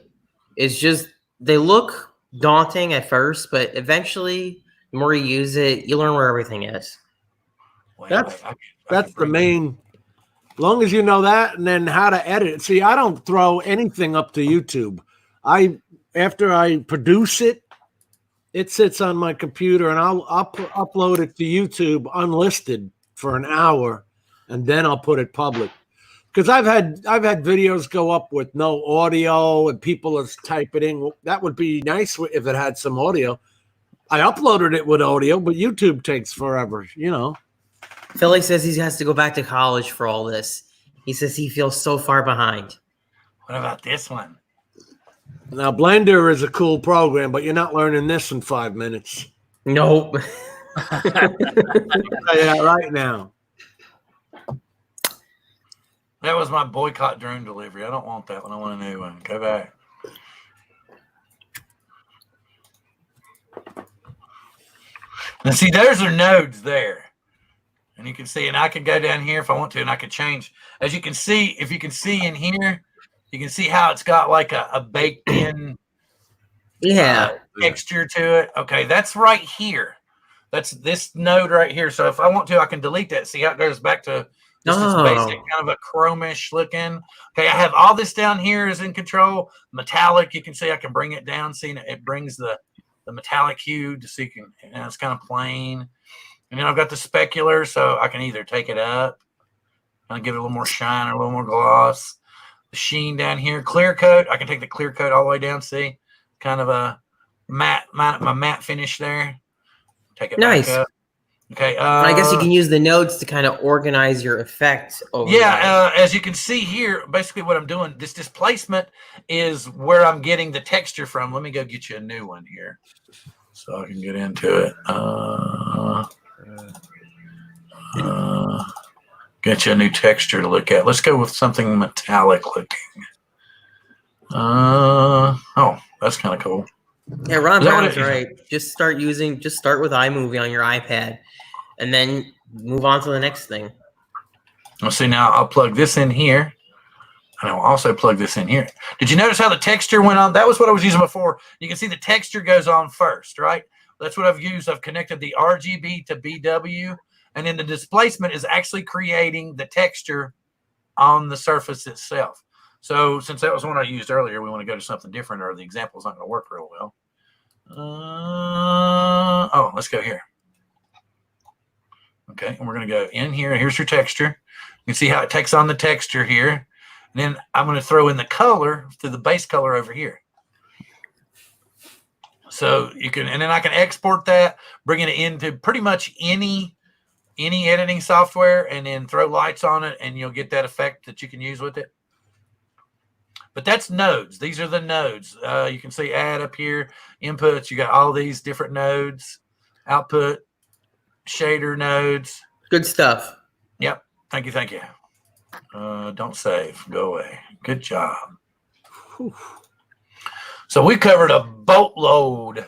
It's just they look daunting at first, but eventually, the more you use it, you learn where everything is. That's the main. As long as you know that, and then how to edit it. See, I don't throw anything up to YouTube. After I produce it, it sits on my computer, and I'll upload it to YouTube unlisted for an hour, and then I'll put it public. Because I've had videos go up with no audio, and people are typing in. That would be nice if it had some audio. I uploaded it with audio, but YouTube takes forever, you know. Philly says he has to go back to college for all this. He says he feels so far behind. What about this one? Now, Blender is a cool program, but you're not learning this in 5 minutes. Nope. I'll tell you that right now. That was my boycott drone delivery. I don't want that one. I want a new one. Go back. And see, those are nodes there. And you can see, and I can go down here if I want to, and I can change. As you can see, if you can see in here, you can see how it's got like a baked in Yeah. texture to it. Okay, that's right here. That's this node right here. So if I want to, I can delete that. See how it goes back to just this basic kind of a chromish looking. Okay, I have all this down here is in control. Metallic, you can see I can bring it down. See, it brings the metallic hue to see, it's kind of plain. And then I've got the specular, so I can either take it up and give it a little more shine or a little more gloss. The sheen down here, clear coat. I can take the clear coat all the way down. See, kind of a matte, my matte finish there. Take it nice. back up. Okay. I guess you can use the nodes to kind of organize your effect. As you can see here, basically what I'm doing, this displacement is where I'm getting the texture from. Let me go get you a new one here so I can get into it. Get you a new texture to look at. Let's go with something metallic looking. Oh, that's kind of cool. Yeah, Ron Brown's right. Just start with iMovie on your iPad, and then move on to the next thing. Well, see, now I'll plug this in here, and I'll also plug this in here. Did you notice how the texture went on? That was what I was using before. You can see the texture goes on first, right? That's what I've used. I've connected the RGB to BW, and then the displacement is actually creating the texture on the surface itself. So since that was one I used earlier, we want to go to something different, or the example's not going to work real well. Let's go here. Okay, and we're going to go in here. Here's your texture. You can see how it takes on the texture here. And then I'm going to throw in the color to the base color over here. So you can, and then I can export that, bring it into pretty much any editing software, and then throw lights on it, and you'll get that effect that you can use with it. But that's nodes. These are the nodes. You can see add up here, inputs. You got all these different nodes, output, shader nodes. Good stuff. Yep. Thank you. Thank you. Don't save. Go away. Good job. Whew. So we covered a boatload.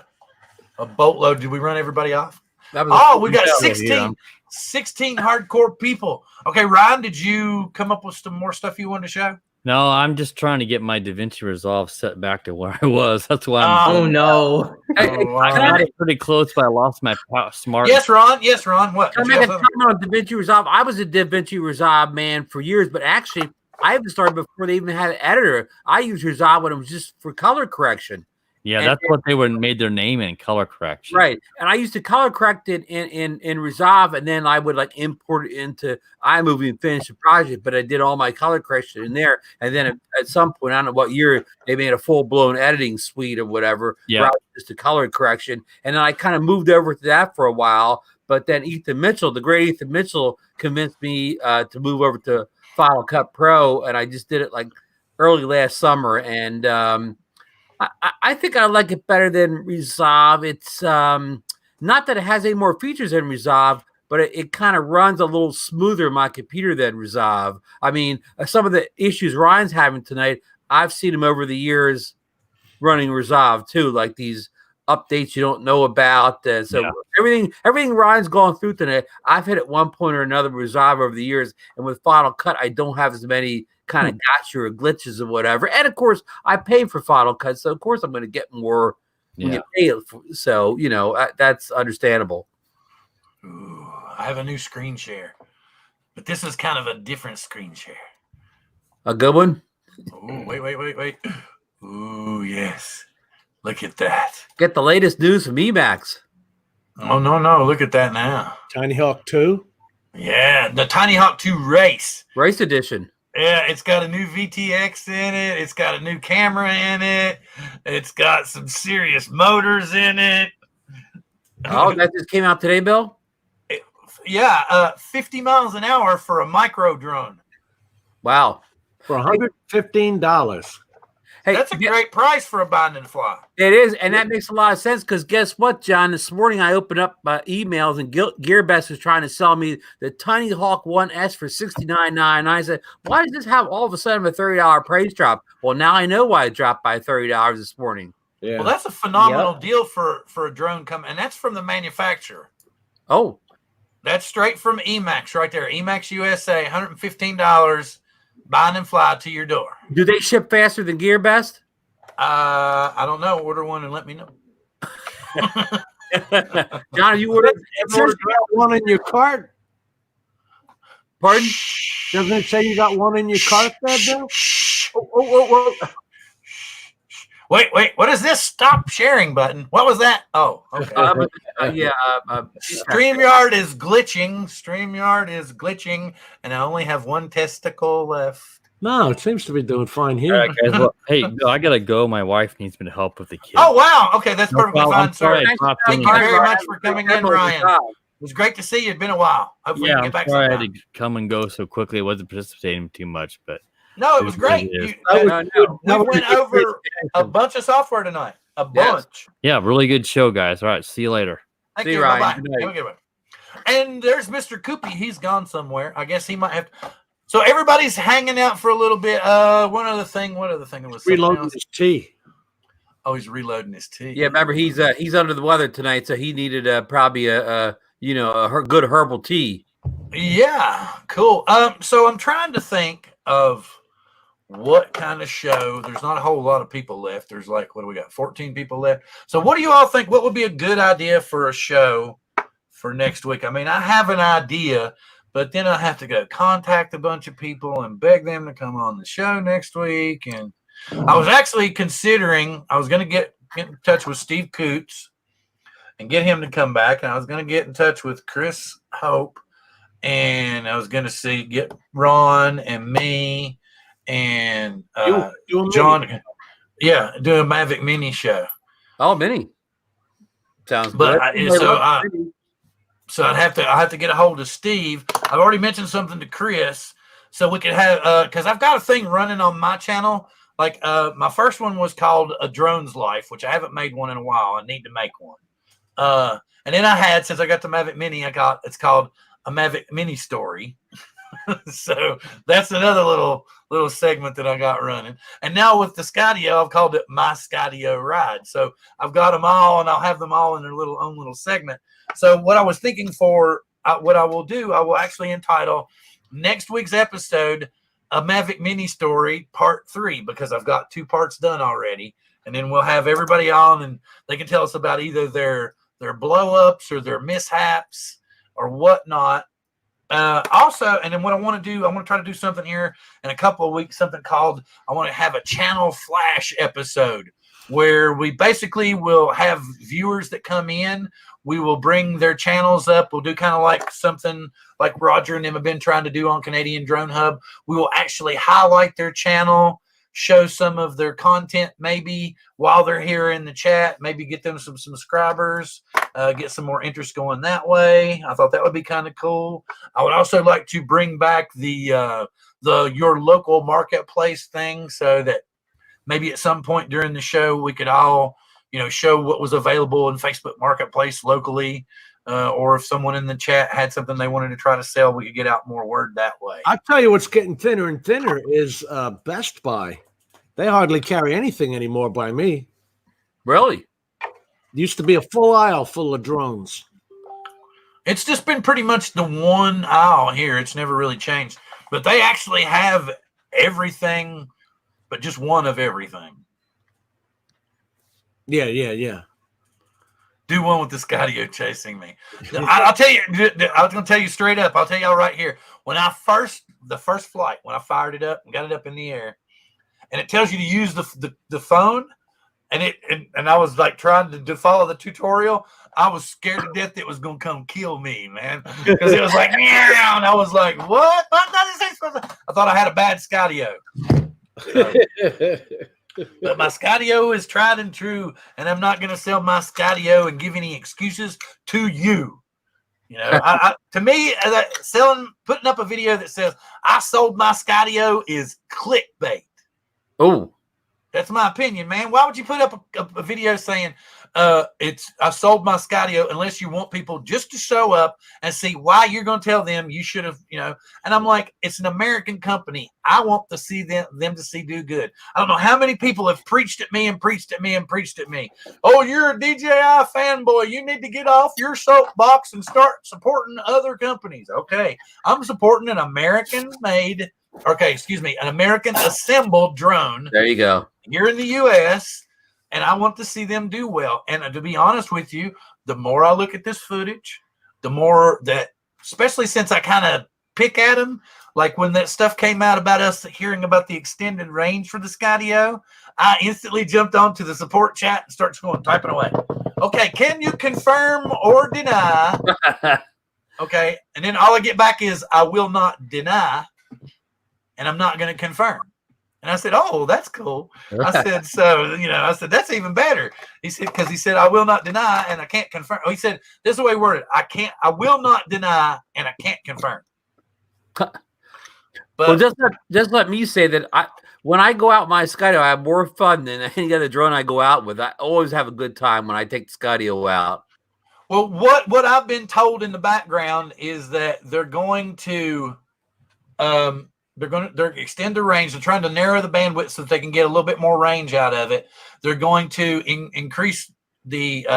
Did we run everybody off? We got 16 hardcore people. Okay, Ryan, did you come up with some more stuff you wanted to show? No, I'm just trying to get my DaVinci Resolve set back to where I was. That's why I'm. Oh no! I got it pretty close, but I lost my smart. Yes, Ron. What? I'm making a comment on DaVinci Resolve. I was a DaVinci Resolve man for years, but actually, I even started before they even had an editor. I used Resolve when it was just for color correction. Yeah, that's what they made their name in, color correction. Right. And I used to color correct it in Resolve, and then I would like import it into iMovie and finish the project. But I did all my color correction in there. And then at some point, I don't know what year, they made a full-blown editing suite or whatever. Yeah. Just a color correction. And then I kind of moved over to that for a while. But then Ethan Mitchell, the great Ethan Mitchell, convinced me to move over to Final Cut Pro. And I just did it like early last summer. And I think I like it better than Resolve. It's not that it has any more features than Resolve, but it kind of runs a little smoother on my computer than Resolve. I mean, some of the issues Ryan's having tonight, I've seen them over the years running Resolve too, like these updates you don't know about. Everything Ryan's gone through tonight, I've hit at one point or another Resolve over the years, and with Final Cut, I don't have as many kind of gotcha or glitches or whatever. And of course, I pay for Final Cut, so of course I'm going to get more when you pay it. So that's understandable. Ooh, I have a new screen share, but this is kind of a different screen share. A good one. Oh, wait. Ooh, yes. Look at that. Get the latest news from Emacs. Oh, no. Look at that now. Tiny Hawk 2. Yeah, the Tiny Hawk 2 Race Edition. Yeah, it's got a new VTX in it. It's got a new camera in it. It's got some serious motors in it. Oh, that just came out today, Bill? 50 miles an hour for a micro drone. Wow. For $115. Hey, that's a great price for a bind and fly. It is, and that makes a lot of sense because guess what, John? This morning I opened up emails and GearBest was trying to sell me the Tiny Hawk 1S for $69.99. I said, why does this have all of a sudden a $30 price drop? Well, now I know why it dropped by $30 this morning. Yeah. Well, that's a phenomenal deal for a drone coming, and that's from the manufacturer. Oh. That's straight from Emacs right there. Emacs USA, $115, bind and fly to your door. Do they ship faster than GearBest? I don't know. Order one and let me know. John, you ordered. It says you got one in your cart. Pardon? Doesn't it say you got one in your cart there, Bill? Oh. Wait. What is this stop sharing button? What was that? Oh, okay. StreamYard is glitching. And I only have one testicle left. No, it seems to be doing fine here. All right, guys. Well, hey, Bill, I gotta go. My wife needs me to help with the kids. Oh, wow. Okay, that's No perfectly problem. fine, I'm sorry sir. I popped Thank in. you very much for coming in, Ryan. It was great to see you. It's been a while. Hopefully Yeah, we can I'm get back sorry I had sometime. to come and go so quickly. I wasn't participating too much, but No, it was great. It is. We That was went good. over a bunch of software tonight. A bunch. Yeah, really good show, guys. All right, see you later. Thank See you. you, Ryan. Bye-bye. Good night. Have a good one. And there's Mr. Cuppi. He's gone somewhere. I guess he might have. So everybody's hanging out for a little bit. One other thing. What other thing? It was Reloading his tea. Oh, he's reloading his tea. Yeah, remember he's under the weather tonight, so he needed probably a good herbal tea. Yeah, cool. So I'm trying to think of what kind of show. There's not a whole lot of people left. There's like, what do we got? 14 people left. So what do you all think? What would be a good idea for a show for next week? I mean, I have an idea, but then I have to go contact a bunch of people and beg them to come on the show next week. And I was actually considering, I was going to get in touch with Steve Coots and get him to come back. And I was going to get in touch with Chris Hope. And I was going to get Ron and me and John. Yeah, do a Mavic Mini show. Oh, Mini. Sounds but good. So I have to get a hold of Steve. I've already mentioned something to Chris, so we could have because I've got a thing running on my channel. Like my first one was called A Drone's Life, which I haven't made one in a while. I need to make one. And then I had, since I got the Mavic Mini, it's called A Mavic Mini Story. So that's another little segment that I got running. And now with the Skydio, I've called it My Skydio Ride. So I've got them all, and I'll have them all in their own little segment. So what I was thinking what I will do, I will actually entitle next week's episode A Mavic Mini Story Part 3, because I've got 2 parts done already. And then we'll have everybody on, and they can tell us about either their blow-ups or their mishaps or whatnot. Also, and then what I want to do, I want to try to do something here in a couple of weeks, something called, I want to have a channel flash episode where we basically will have viewers that come in. We will bring their channels up. We'll do kind of like something like Roger and them have been trying to do on Canadian Drone Hub. We will actually highlight their channel, show some of their content maybe while they're here in the chat, maybe get them some subscribers, get some more interest going that way. I thought that would be kind of cool. I would also like to bring back the your local marketplace thing, so that maybe at some point during the show we could all, show what was available in Facebook Marketplace locally, or if someone in the chat had something they wanted to try to sell, we could get out more word that way. I'll tell you what's getting thinner and thinner is Best Buy. They hardly carry anything anymore by me. Really? Used to be a full aisle full of drones. It's just been pretty much the one aisle here. It's never really changed. But they actually have everything, but just one of everything. Yeah. Do one with the Skydio chasing me. I'll tell you, I was going to tell you straight up. I'll tell y'all right here. When the first flight, when I fired it up and got it up in the air, and it tells you to use the phone, and I was like trying to follow the tutorial. I was scared to death it was going to come kill me, man, because it was like, meow, and I was like, what? I thought I had a bad Skydio. But my Skydio is tried and true, and I'm not going to sell my Skydio and give any excuses to you. To me, putting up a video that says I sold my Skydio is clickbait. Oh, that's my opinion, man. Why would you put up a video saying I sold my Skydio, unless you want people just to show up and see why you're going to tell them you should have, And I'm like, it's an American company. I want to see them to see do good. I don't know how many people have preached at me. Oh, you're a DJI fanboy. You need to get off your soapbox and start supporting other companies. Okay, I'm supporting an American-made an American assembled drone There you go. here in the U.S., and I want to see them do well. And to be honest with you, the more I look at this footage, the more that, especially since I kind of pick at them, like when that stuff came out about us hearing about the extended range for the Skydio, I instantly jumped onto the support chat and started typing away. Okay, can you confirm or deny? Okay, and then all I get back is I will not deny, and I'm not going to confirm. And I said, oh, that's cool. I said, so, I said, that's even better. He said, because he said, I will not deny and I can't confirm. Oh, he said, this is the way he worded it. I will not deny and I can't confirm. But well, just let me say that when I go out my Skydio, I have more fun than any other drone I go out with. I always have a good time when I take the Skydio out. Well, what I've been told in the background is that they're going to extend the range. They're trying to narrow the bandwidth so that they can get a little bit more range out of it. They're going to increase the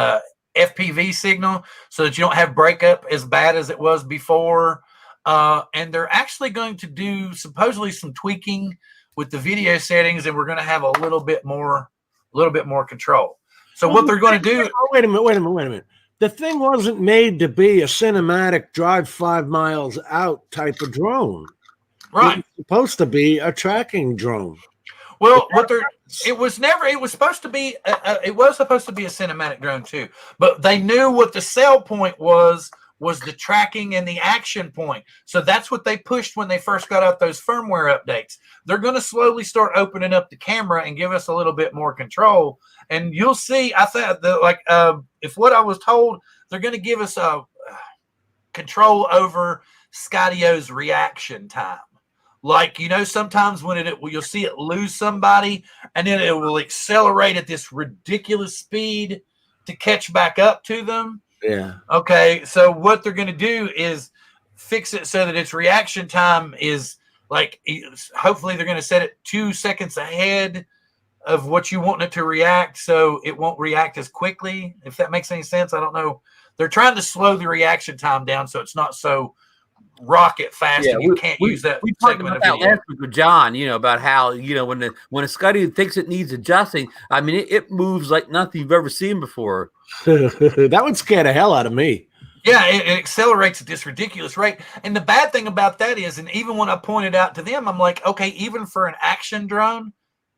FPV signal so that you don't have breakup as bad as it was before. And they're actually going to do supposedly some tweaking with the video settings, and we're going to have a little bit more control. So what they're going to do? Oh, wait a minute. The thing wasn't made to be a cinematic drive 5 miles out type of drone. Right. It's supposed to be a tracking drone. Well, it was supposed to be a cinematic drone too, but they knew what the sell point was the tracking and the action point. So that's what they pushed when they first got out those firmware updates. They're going to slowly start opening up the camera and give us a little bit more control. And you'll see, I thought if what I was told, they're going to give us a control over Skydio's reaction time. Like, sometimes when you'll see it lose somebody and then it will accelerate at this ridiculous speed to catch back up to them. Yeah. Okay. So what they're going to do is fix it so that its reaction time is hopefully they're going to set it 2 seconds ahead of what you want it to react. So it won't react as quickly. If that makes any sense. I don't know. They're trying to slow the reaction time down so it's not so rocket fast, and you can't use that. We talked about that last week with John, about how, when a Skydio thinks it needs adjusting, I mean, it moves like nothing you've ever seen before. That would scare the hell out of me. Yeah, it accelerates at this ridiculous rate. And the bad thing about that is, and even when I pointed out to them, I'm like, okay, even for an action drone,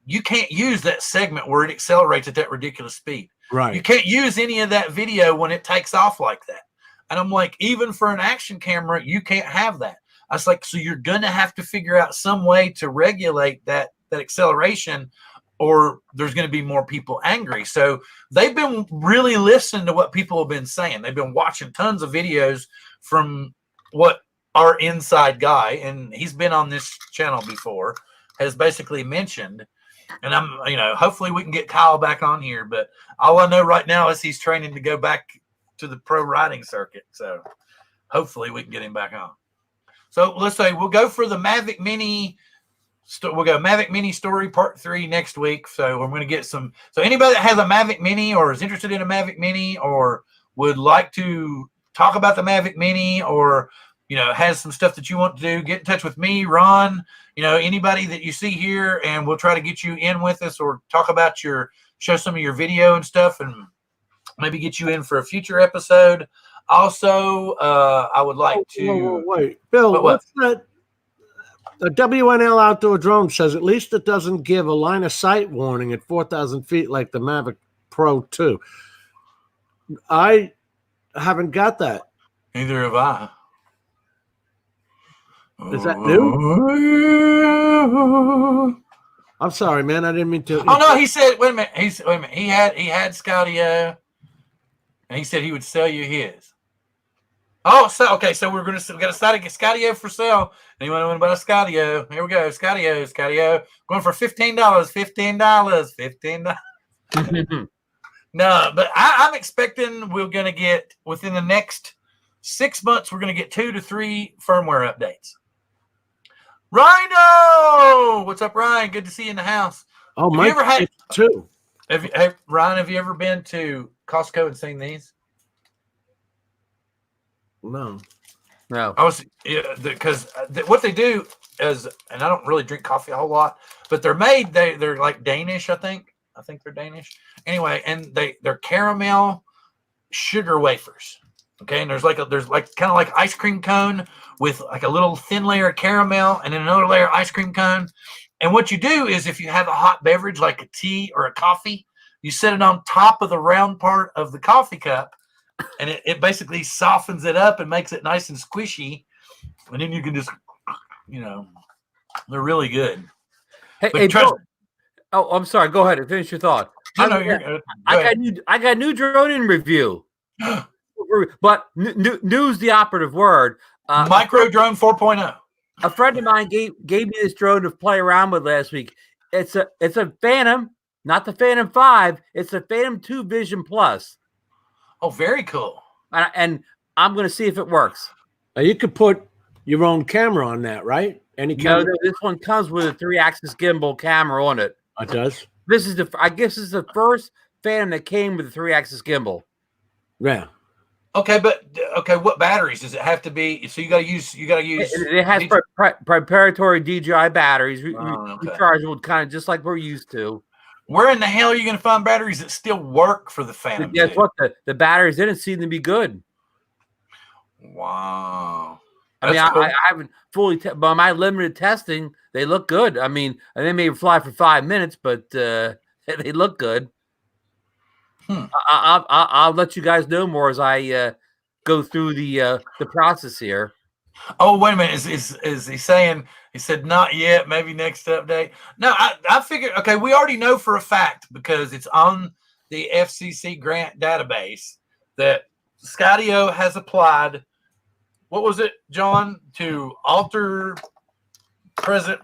you can't use that segment where it accelerates at that ridiculous speed. Right. You can't use any of that video when it takes off like that. And I'm like, even for an action camera, you can't have that. I was like, so you're going to have to figure out some way to regulate that acceleration, or there's going to be more people angry. So they've been really listening to what people have been saying. They've been watching tons of videos from what our inside guy, and he's been on this channel before, has basically mentioned. And I'm, hopefully we can get Kyle back on here. But all I know right now is he's training to go back to the pro riding circuit. So hopefully we can get him back on. So let's say we'll go for the Mavic Mini. We'll go Mavic Mini story part 3 next week. So we're going to get some. So anybody that has a Mavic Mini or is interested in a Mavic Mini or would like to talk about the Mavic Mini or, has some stuff that you want to do, get in touch with me, Ron, anybody that you see here, and we'll try to get you in with us or talk about show some of your video and stuff, and maybe get you in for a future episode. Also, I would like to wait, Bill. What's that? The WNL outdoor drone says at least it doesn't give a line of sight warning at 4,000 feet like the Mavic Pro 2. I haven't got that. Neither have I. Is that new? I'm sorry, man. I didn't mean to. Oh no, he said. Wait a minute. He had Skydio, and he said he would sell you his. Oh, so okay. So we got a Skydio for sale. Anyone know about a Skydio? Here we go. Skydio. Going for $15. $15. No, but I'm expecting we're going to get within the next 6 months. We're going to get 2 to 3 firmware updates. Rhino, what's up, Ryan? Good to see you in the house. Oh, Mike, too. Ryan, have you ever been to Costco and seen these? No. I was because what they do and I don't really drink coffee a whole lot, but they're made. They're like Danish, I think. I think they're Danish. Anyway, and they're caramel sugar wafers. Okay, and there's like kind of like ice cream cone with like a little thin layer of caramel and then another layer of ice cream cone. And what you do is if you have a hot beverage like a tea or a coffee, you set it on top of the round part of the coffee cup, and it basically softens it up and makes it nice and squishy. And then you can just, they're really good. Hey, Bill. Oh, I'm sorry. Go ahead and finish your thought. I got new drone in review. But new's the operative word. Micro drone 4.0. A friend of mine gave me this drone to play around with last week. It's a Phantom, not the Phantom 5. It's a Phantom 2 Vision Plus. Oh, very cool. And I'm going to see if it works. Now you could put your own camera on that, right? Any camera? No, this one comes with a 3-axis gimbal camera on it. It does. I guess this is the first Phantom that came with a 3-axis gimbal. Yeah. Okay, what batteries does it have to be? So you got to use. It has preparatory DJI batteries. Rechargeable, kind of just like we're used to. Where in the hell are you going to find batteries that still work for the Phantom? Guess what? The batteries didn't seem to be good. Wow. I mean, I haven't fully, by my limited testing, they look good. I mean, they may fly for 5 minutes, but they look good. I'll let you guys know more as I go through the process here. Oh, wait a minute. Is he saying? He said not yet. Maybe next update. No, I figured. Okay, we already know for a fact because it's on the FCC grant database that Skydio has applied. What was it, John? To alter present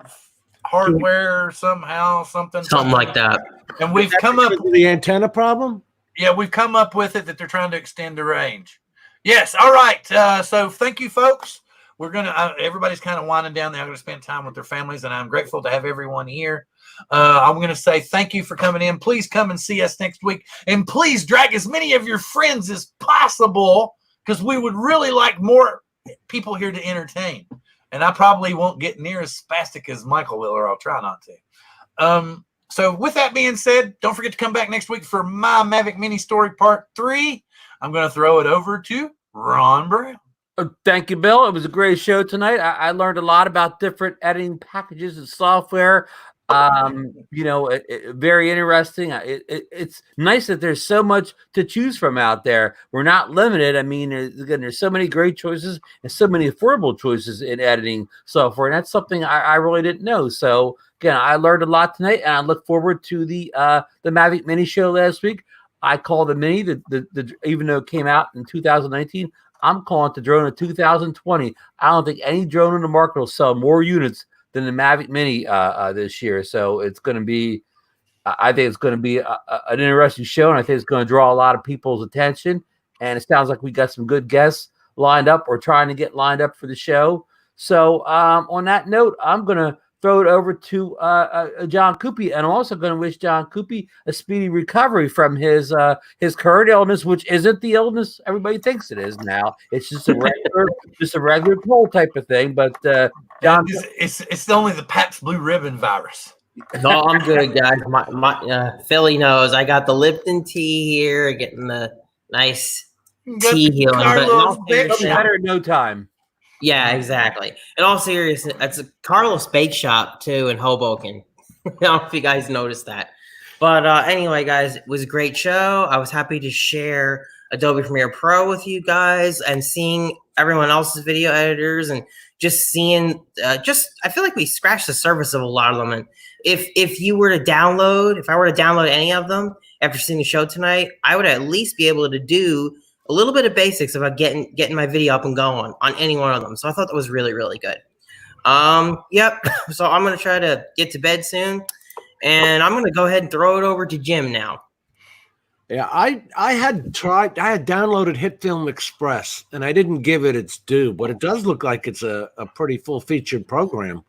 hardware somehow, something like that. And we've come up with the antenna problem. Yeah, we've come up with it that they're trying to extend the range. Yes. All right. So thank you, folks. We're everybody's kind of winding down. They're going to spend time with their families, and I'm grateful to have everyone here. I'm going to say thank you for coming in. Please come and see us next week, and please drag as many of your friends as possible because we would really like more people here to entertain. And I probably won't get near as spastic as Michael will, or I'll try not to. So with that being said, don't forget to come back next week for my Mavic Mini Story Part 3. I'm going to throw it over to Ron Brown. Thank you, Bill. It was a great show tonight. I learned a lot about different editing packages and software. Very interesting. It's nice that there's so much to choose from out there. We're not limited. I mean, there's so many great choices and so many affordable choices in editing software, and that's something I really didn't know. So again, I learned a lot tonight, and I look forward to the Mavic Mini show last week. I call the Mini, the even though it came out in 2019, I'm calling it the drone of 2020. I don't think any drone in the market will sell more units than the Mavic Mini this year. So it's going to be, I think it's going to be an interesting show, and I think it's going to draw a lot of people's attention. And it sounds like we got some good guests lined up or trying to get lined up for the show. So on that note, I'm going to throw it over to John Cuppi, and I'm also going to wish John Cuppi a speedy recovery from his current illness, which isn't the illness everybody thinks it is now. It's just a regular cold type of thing. But John, it's only the Pabst Blue Ribbon virus. No, I'm good, guys. My Philly knows I got the Lipton tea here, getting the nice tea healing. But better in no time. Yeah, exactly. In all seriousness, it's a Carlos Bake Shop too in Hoboken. I don't know if you guys noticed that. But anyway, guys, it was a great show. I was happy to share Adobe Premiere Pro with you guys and seeing everyone else's video editors and just seeing I feel like we scratched the surface of a lot of them. And if I were to download any of them after seeing the show tonight, I would at least be able to do a little bit of basics about getting my video up and going on any one of them. So I thought that was really, really good. Yep. So I'm going to try to get to bed soon, and I'm going to go ahead and throw it over to Jim now. Yeah, I had downloaded HitFilm Express, and I didn't give it its due, but it does look like it's a pretty full-featured program.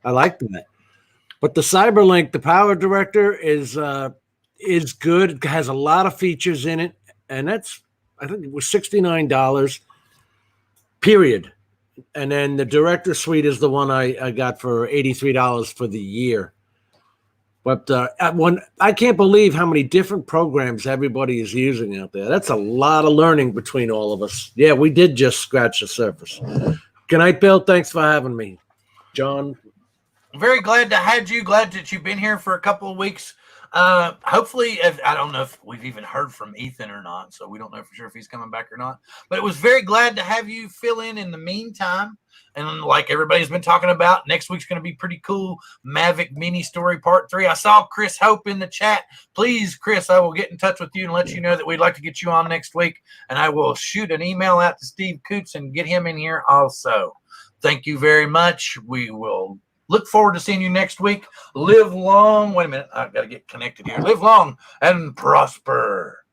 I like that. But the Cyberlink, the Power Director, is good. It has a lot of features in it, and I think it was $69, period. And then the director suite is the one I got for $83 for the year. But I can't believe how many different programs everybody is using out there. That's a lot of learning between all of us. Yeah, we did just scratch the surface. Good night, Bill. Thanks for having me. John. Very glad to have you. Glad that you've been here for a couple of weeks. Hopefully, I don't know if we've even heard from Ethan or not, so we don't know for sure if he's coming back or not. But it was very glad to have you fill in the meantime. And like everybody's been talking about, next week's going to be pretty cool. Mavic mini story part 3. I saw Chris Hope in the chat. Please, Chris, I will get in touch with you and let you know that we'd like to get you on next week. And I will shoot an email out to Steve Coots and get him in here also. Thank you very much. We will look forward to seeing you next week. Live long. Wait a minute. I've got to get connected here. Live long and prosper.